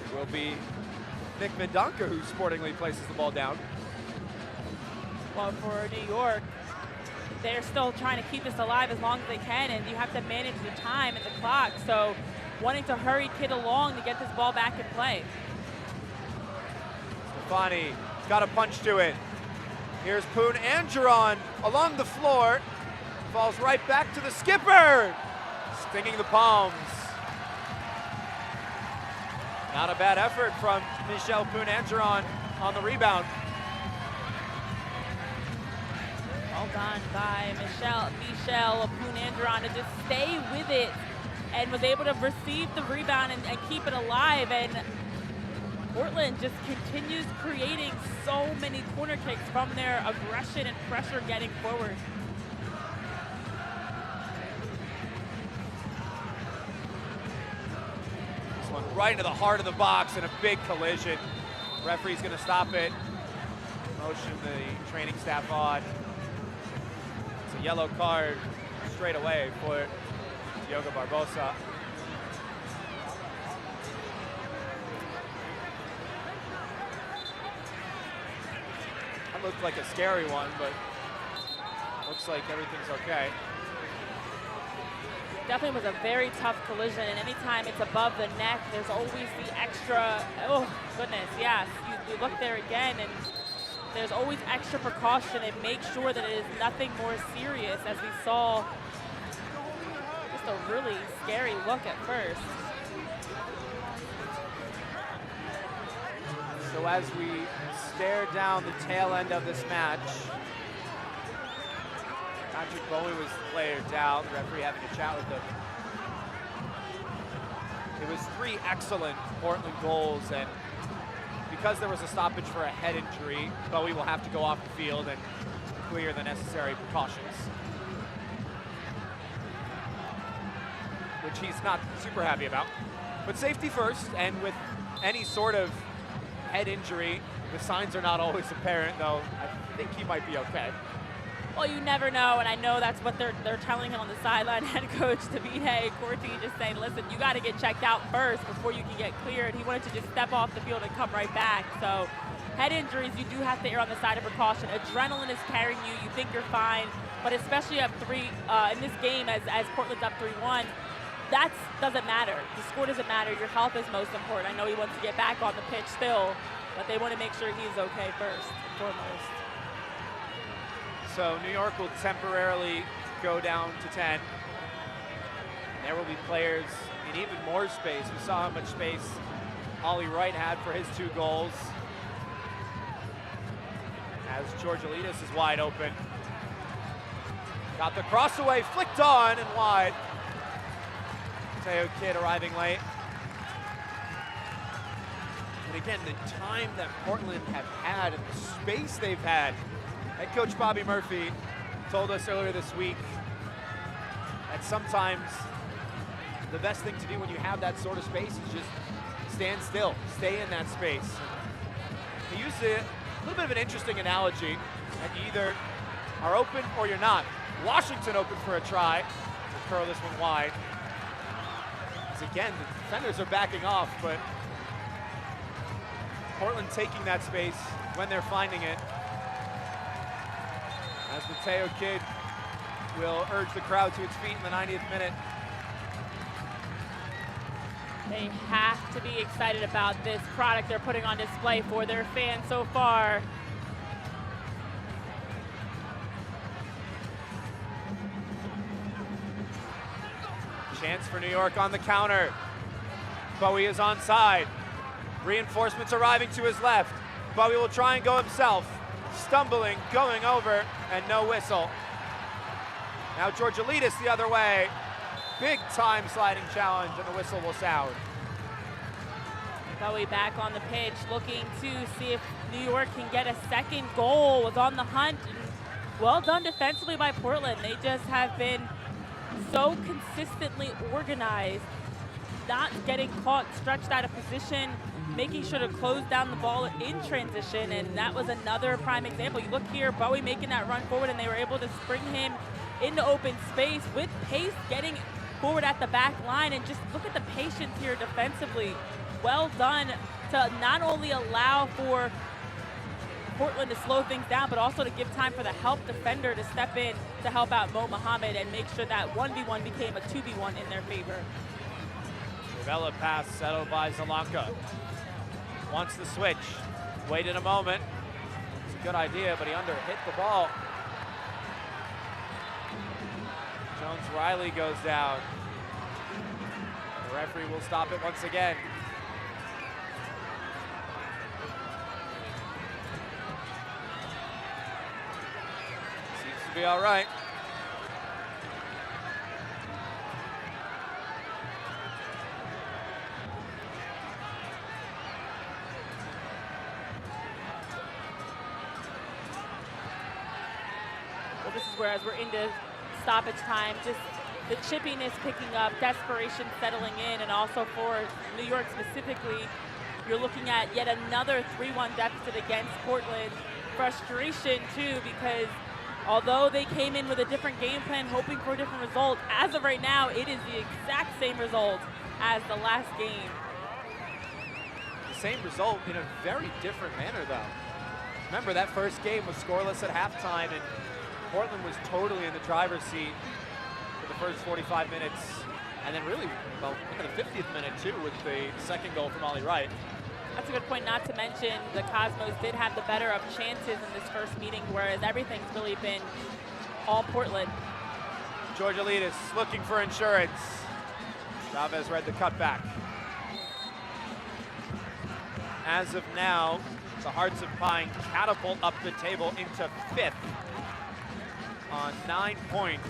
It will be Nick Mendonca who sportingly places the ball down. Well, for New York, they're still trying to keep this alive as long as they can, and you have to manage the time and the clock. So wanting to hurry Kidd along to get this ball back in play. Stefani got a punch to it. Here's Poon Angeron along the floor. Falls right back to the skipper. Stinging the palms. Not a bad effort from Michel Poon Angeron on the rebound. Well done by Michel Poon Angeron to just stay with it and was able to receive the rebound and keep it alive. And Portland just continues creating so many corner kicks from their aggression and pressure getting forward. This one right into the heart of the box and a big collision. Referee's gonna stop it. Motion the training staff on. It's a yellow card straight away for Diogo Barbosa. That looked like a scary one, but looks like everything's okay. Definitely was a very tough collision, and anytime it's above the neck, there's always the extra, oh goodness, yes. You look there again, and there's always extra precaution and make sure that it is nothing more serious, as we saw just a really scary look at first. So as we stare down the tail end of this match, Patrick Bowie was the player down, the referee having a chat with him. It was 3 excellent Portland goals, and because there was a stoppage for a head injury, Bowie will have to go off the field and clear the necessary precautions, which he's not super happy about. But safety first, and with any sort of head injury, the signs are not always apparent, though I think he might be okay. Well, you never know, and I know that's what they're telling him on the sideline. Head coach Davide Corti just saying, listen, you got to get checked out first before you can get cleared. He wanted to just step off the field and come right back. So head injuries, you do have to err on the side of precaution. Adrenaline is carrying you. You think you're fine, but especially up 3 in this game as Portland's up 3-1, that doesn't matter. The score doesn't matter. Your health is most important. I know he wants to get back on the pitch still, but they want to make sure he's okay first and foremost. So New York will temporarily go down to 10. There will be players in even more space. We saw how much space Ollie Wright had for his 2 goals. As Georgialides is wide open. Got the cross away, flicked on and wide. Teo Kidd arriving late. And again, the time that Portland have had and the space they've had. Head coach Bobby Murphy told us earlier this week that sometimes the best thing to do when you have that sort of space is just stand still, stay in that space. He used a little bit of an interesting analogy that you either are open or you're not. Washington open for a try to curl this one wide. As again, the defenders are backing off, but Portland taking that space when they're finding it. As Mateo Kidd will urge the crowd to its feet in the 90th minute. They have to be excited about this product they're putting on display for their fans so far. Chance for New York on the counter. Bowie is onside. Reinforcements arriving to his left. Bowie will try and go himself. Stumbling, going over, and no whistle. Now Georgialidis the other way. Big time sliding challenge, and the whistle will sound. Bowie back on the pitch, looking to see if New York can get a second goal. Was on the hunt. And well done defensively by Portland. They just have been so consistently organized, not getting caught stretched out of position, making sure to close down the ball in transition, and that was another prime example. You look here, Bowie making that run forward, and they were able to spring him into open space with pace, getting forward at the back line, and just look at the patience here defensively. Well done to not only allow for Portland to slow things down, but also to give time for the help defender to step in to help out Mo Mohammed and make sure that 1v1 became a 2v1 in their favor. Rivella pass settled by Zalanka. Wants the switch. Waited a moment. It's a good idea, but he under-hit the ball. Jones-Riley goes down. The referee will stop it once again. Seems to be all right. Well, this is where, as we're into stoppage time, just the chippiness picking up, desperation settling in, and also for New York specifically, you're looking at yet another 3-1 deficit against Portland. Frustration, too, because although they came in with a different game plan, hoping for a different result, as of right now, it is the exact same result as the last game. The same result in a very different manner, though. Remember, that first game was scoreless at halftime, and Portland was totally in the driver's seat for the first 45 minutes. And then really, well, look at the 50th minute, too, with the second goal from Ollie Wright. That's a good point, not to mention the Cosmos did have the better of chances in this first meeting, whereas everything's really been all Portland. Georgialidis looking for insurance. Chavez read the cutback. As of now, the Hearts of Pine catapult up the table into 5th on 9 points,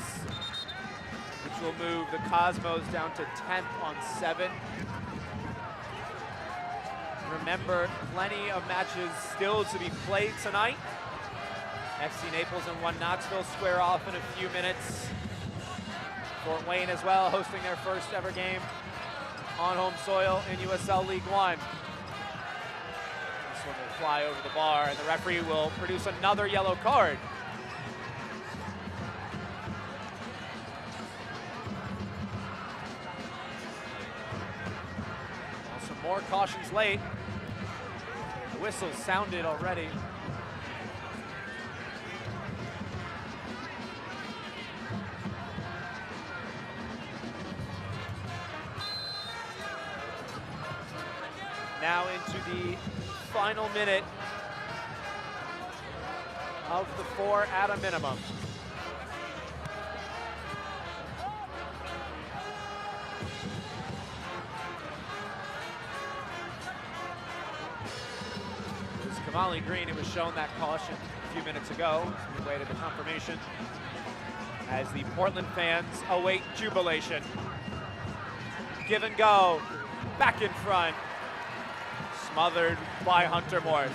which will move the Cosmos down to 10th on 7. Remember, plenty of matches still to be played tonight. FC Naples and 1 Knoxville square off in a few minutes. Fort Wayne as well, hosting their first ever game on home soil in USL League One. This one will fly over the bar, and the referee will produce another yellow card. Some more cautions late. The whistle sounded already. Now into the final minute of the 4 at a minimum. It was Kamali Green who was shown that caution a few minutes ago. We waited the confirmation as the Portland fans await jubilation. Give and go, back in front. Smothered by Hunter Morse.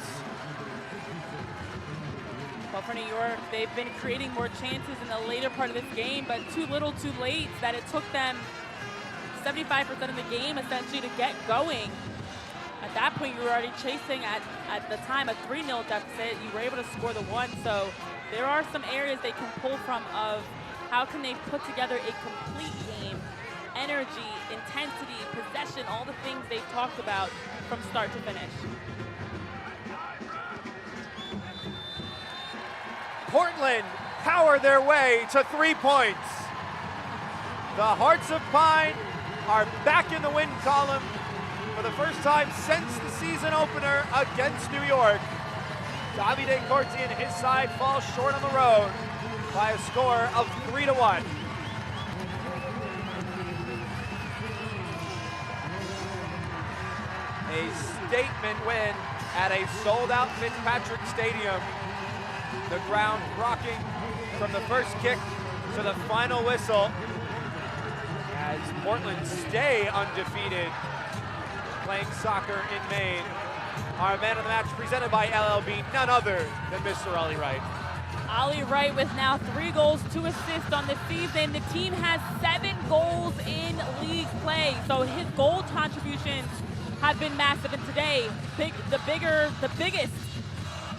Well, for New York, they've been creating more chances in the later part of this game, but too little too late that it took them 75% of the game essentially to get going. At that point, you were already chasing at the time a 3-0 deficit. You were able to score the 1, so there are some areas they can pull from of how can they put together a complete game. Energy, intensity, possession, all the things they've talked about from start to finish. Portland power their way to 3 points. The Hearts of Pine are back in the win column for the first time since the season opener against New York. Davide Corti and his side fall short on the road by a score of 3-1. A statement win at a sold-out Fitzpatrick Stadium. The ground rocking from the first kick to the final whistle as Portland stay undefeated playing soccer in Maine. Our man of the match presented by LLB, none other than Mr. Ollie Wright. Ollie Wright with now 3 goals, 2 assists on the season. The team has 7 goals in league play, so his goal contributions have been massive. And today, the biggest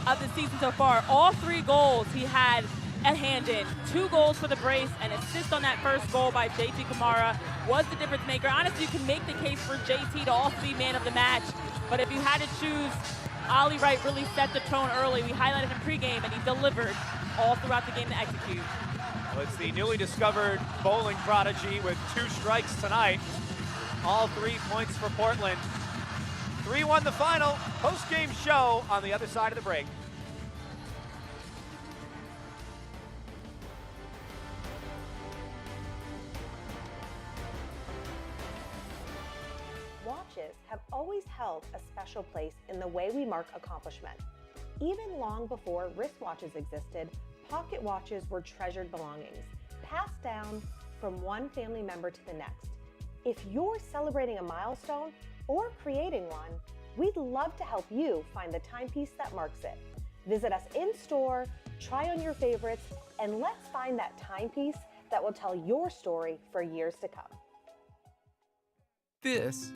of the season so far, all 3 goals he had a hand in. 2 goals for the brace, an assist on that first goal by JT Kamara was the difference maker. Honestly, you can make the case for JT to also be man of the match, but if you had to choose, Ollie Wright really set the tone early. We highlighted him pregame, and he delivered all throughout the game to execute. Well, it's the newly discovered bowling prodigy with 2 strikes tonight. All 3 points for Portland. 3-1 the final. Post-game show on the other side of the break. Watches have always held a special place in the way we mark accomplishment. Even long before wristwatches existed, pocket watches were treasured belongings, passed down from one family member to the next. If you're celebrating a milestone or creating one, we'd love to help you find the timepiece that marks it. Visit us in-store, try on your favorites, and let's find that timepiece that will tell your story for years to come. This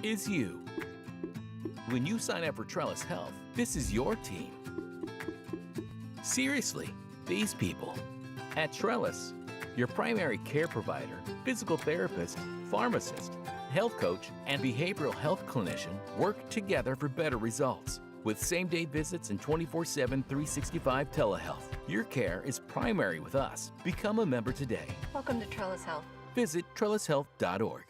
is you. When you sign up for Trellis Health, this is your team. Seriously, these people. At Trellis, your primary care provider, physical therapist, pharmacist, health coach, and behavioral health clinician work together for better results. With same-day visits and 24/7, 365 telehealth, your care is primary with us. Become a member today. Welcome to Trellis Health. Visit trellishealth.org.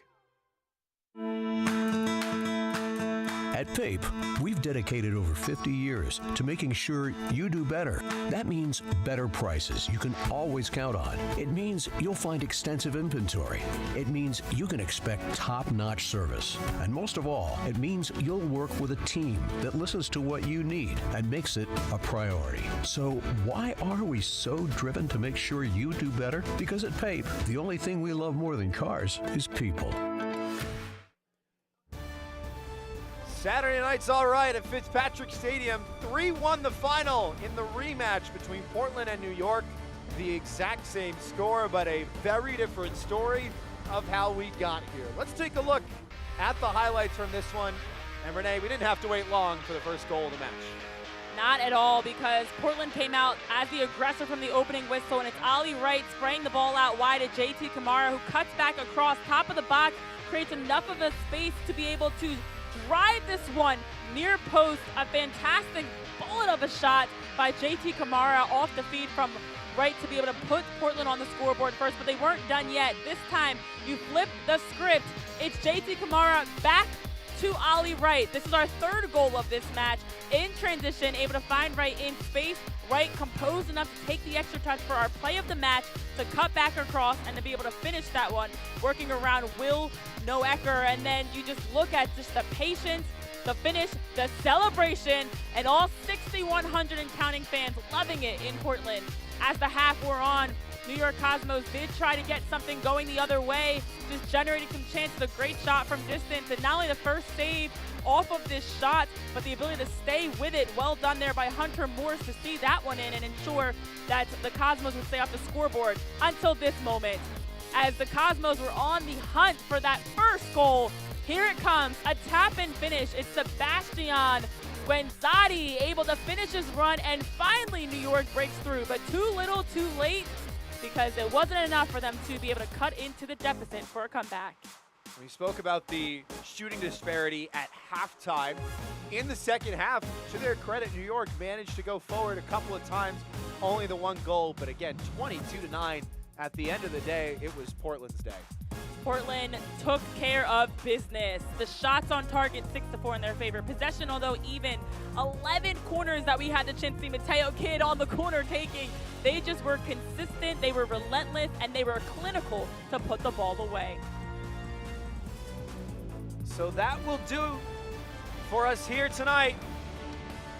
At PAPE, we've dedicated over 50 years to making sure you do better. That means better prices you can always count on. It means you'll find extensive inventory. It means you can expect top-notch service. And most of all, it means you'll work with a team that listens to what you need and makes it a priority. So why are we so driven to make sure you do better? Because at PAPE, the only thing we love more than cars is people. Saturday night's all right at Fitzpatrick Stadium. 3-1 the final in the rematch between Portland and New York. The exact same score, but a very different story of how we got here. Let's take a look at the highlights from this one. And Renee, we didn't have to wait long for the first goal of the match. Not at all, because Portland came out as the aggressor from the opening whistle, and it's Ollie Wright spraying the ball out wide at JT Kamara, who cuts back across top of the box, creates enough of a space to be able to drive this one near post. A fantastic bullet of a shot by JT Kamara off the feed from Wright to be able to put Portland on the scoreboard first, but they weren't done yet. This time, you flip the script. It's JT Kamara back to Ollie Wright. This is our 3rd goal of this match. In transition, able to find Wright in space. Wright composed enough to take the extra touch for our play of the match, to cut back across and to be able to finish that one, working around Will Noecker. And then you just look at just the patience, the finish, the celebration, and all 6,100 and counting fans loving it in Portland. As the half wore on, New York Cosmos did try to get something going the other way, just generating some chances. A great shot from distance, and not only the first save off of this shot, but the ability to stay with it. Well done there by Hunter Morse to see that one in and ensure that the Cosmos would stay off the scoreboard until this moment. As the Cosmos were on the hunt for that first goal, here it comes, a tap and finish. It's Sebastian Guenzati able to finish his run, and finally New York breaks through, but too little too late, because it wasn't enough for them to be able to cut into the deficit for a comeback. We spoke about the shooting disparity at halftime. In the second half, to their credit, New York managed to go forward a couple of times, only the 1 goal, but again, 22-9. At the end of the day, it was Portland's day. Portland took care of business. The shots on target, 6-4 in their favor. Possession, although even, 11 corners that we had the Chintzy Mateo kid on the corner taking. They just were consistent, they were relentless, and they were clinical to put the ball away. So that will do for us here tonight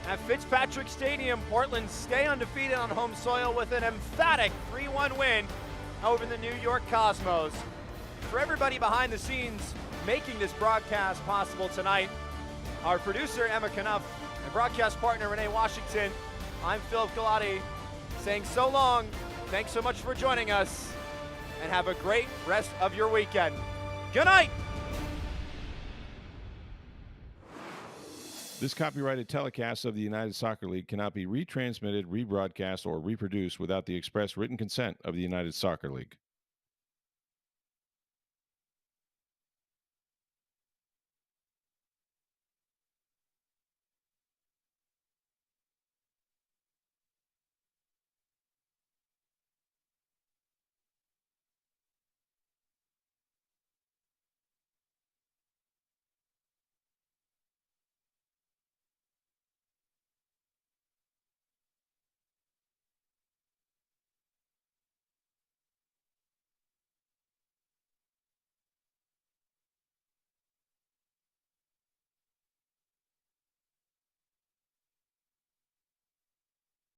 at Fitzpatrick Stadium. Portland stay undefeated on home soil with an emphatic 3-1 win over the New York Cosmos. For everybody behind the scenes making this broadcast possible tonight, our producer Emma Knuff and broadcast partner Renee Washington, I'm Philip Galati saying so long, thanks so much for joining us, and have a great rest of your weekend. Good night! This copyrighted telecast of the United Soccer League cannot be retransmitted, rebroadcast, or reproduced without the express written consent of the United Soccer League.